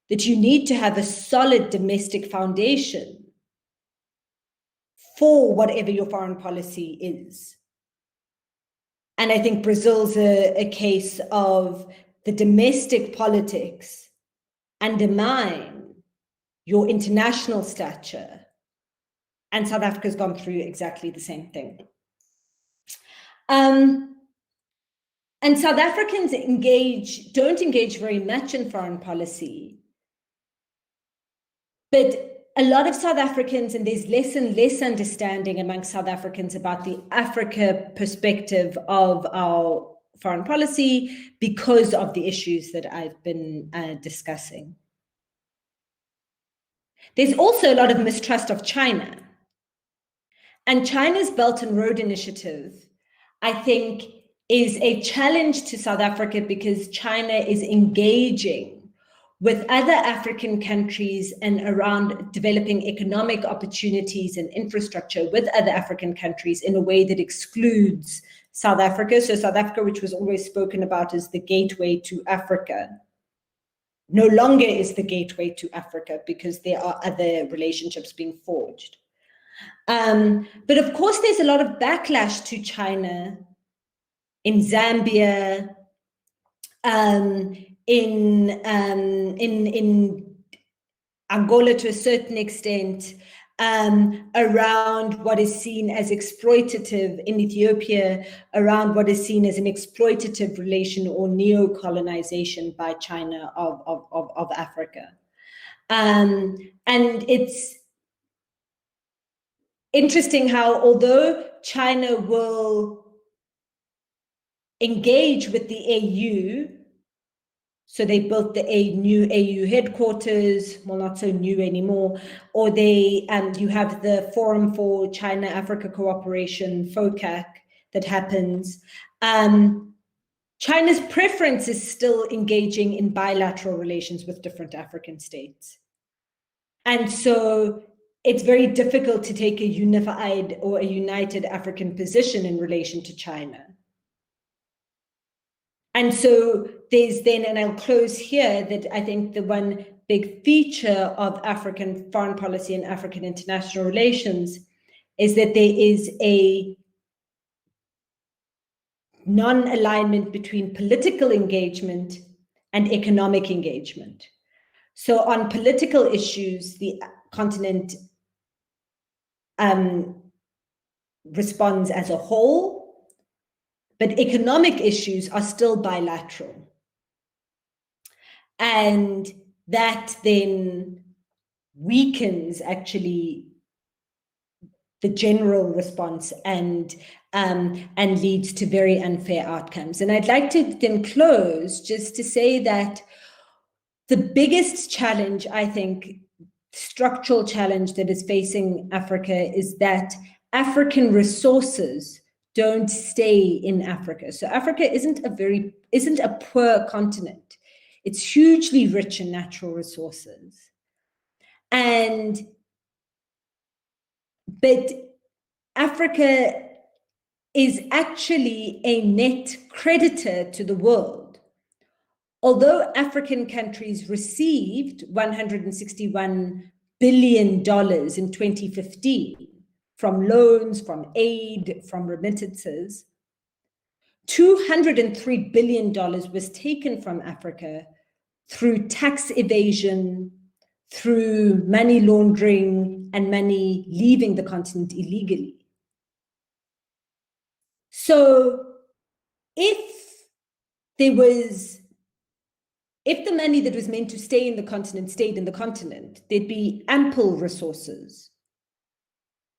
that you need to have a solid domestic foundation for whatever your foreign policy is. And I think Brazil's a case of the domestic politics undermine your international stature. And South Africa's gone through exactly the same thing. And South Africans don't engage very much in foreign policy. But a lot of South Africans, and there's less and less understanding among South Africans about the Africa perspective of our foreign policy because of the issues that I've been discussing. There's also a lot of mistrust of China. And China's Belt and Road Initiative, I think, is a challenge to South Africa because China is engaging with other African countries and around developing economic opportunities and infrastructure with other African countries in a way that excludes South Africa. So South Africa, which was always spoken about as the gateway to Africa, no longer is the gateway to Africa because there are other relationships being forged. But of course, there's a lot of backlash to China in Zambia, in Angola to a certain extent, around what is seen as exploitative in Ethiopia, around what is seen as an exploitative relation or neo-colonization by China of Africa. And it's interesting how, although China will engage with the AU, so they built the new AU headquarters, well, not so new anymore, or you have the Forum for China-Africa Cooperation, FOCAC, that happens. China's preference is still engaging in bilateral relations with different African states. And so it's very difficult to take a unified or a united African position in relation to China. And so there's then, and I'll close here, that I think the one big feature of African foreign policy and African international relations is that there is a non-alignment between political engagement and economic engagement. So on political issues, the continent responds as a whole, but economic issues are still bilateral. And that then weakens actually the general response and leads to very unfair outcomes. And I'd like to then close just to say that the biggest challenge, I think, structural challenge that is facing Africa is that African resources don't stay in Africa. So Africa isn't a poor continent. It's hugely rich in natural resources. But Africa is actually a net creditor to the world. Although African countries received $161 billion in 2015 from loans, from aid, from remittances, $203 billion was taken from Africa through tax evasion, through money laundering, and money leaving the continent illegally. So if the money that was meant to stay in the continent stayed in the continent, there'd be ample resources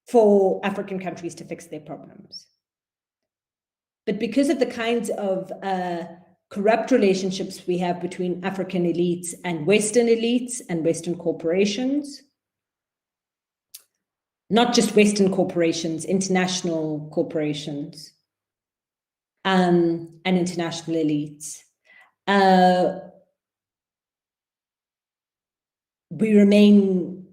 for African countries to fix their problems. But because of the kinds of corrupt relationships we have between African elites and Western corporations, not just Western corporations, international corporations, and international elites, we remain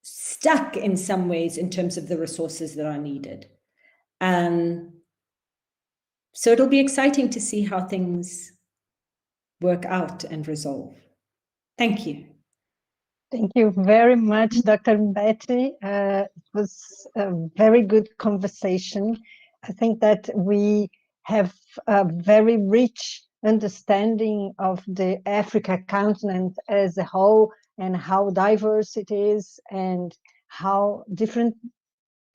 stuck in some ways in terms of the resources that are needed. So it'll be exciting to see how things work out and resolve. Thank you. Thank you very much, Dr. Mbete. It was a very good conversation. I think that we have a very rich understanding of the Africa continent as a whole and how diverse it is and how different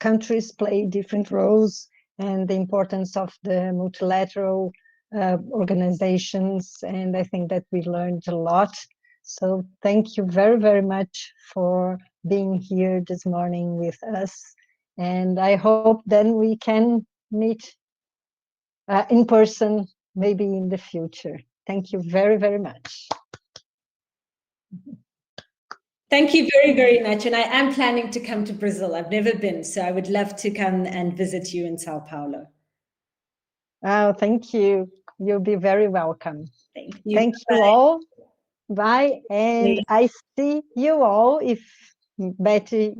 countries play different roles and the importance of the multilateral organizations. And I think that we learned a lot. So thank you very, very much for being here this morning with us. And I hope then we can meet in person, maybe in the future. Thank you very, very much. Thank you very, very much. And I am planning to come to Brazil. I've never been, so I would love to come and visit you in Sao Paulo. Oh, thank you. You'll be very welcome. Thank you. Thank you all. Bye. And I see you all if Betty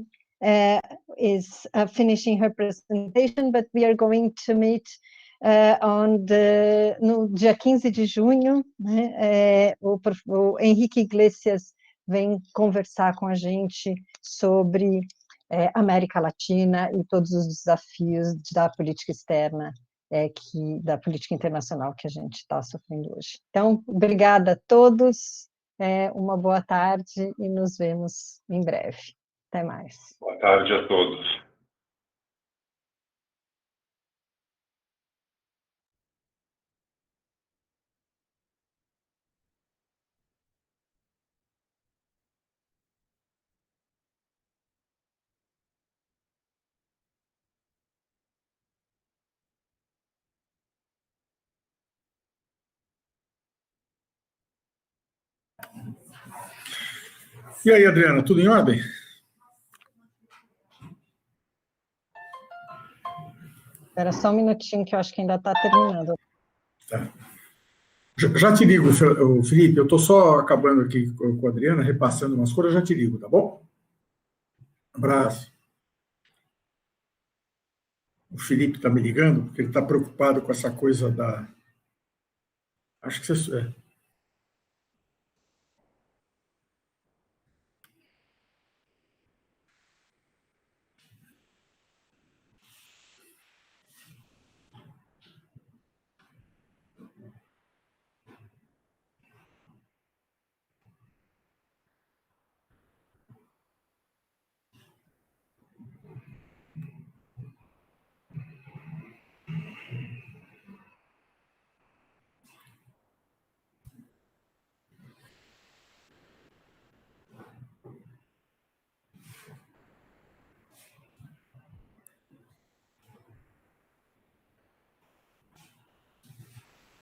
is finishing her presentation, but we are going to meet no dia 15 de junho, né? O Henrique Iglesias vem conversar com a gente sobre América Latina e todos os desafios da política externa, da política internacional que a gente está sofrendo hoje. Então, obrigada a todos, uma boa tarde e nos vemos em breve. Até mais. Boa tarde a todos. E aí, Adriana, tudo em ordem? Espera só um minutinho que eu acho que ainda está terminando. Tá. Já te ligo, Felipe, eu estou só acabando aqui com a Adriana, repassando umas coisas, já te ligo, tá bom? Abraço. O Felipe está me ligando, porque ele está preocupado com essa coisa da... Acho que você...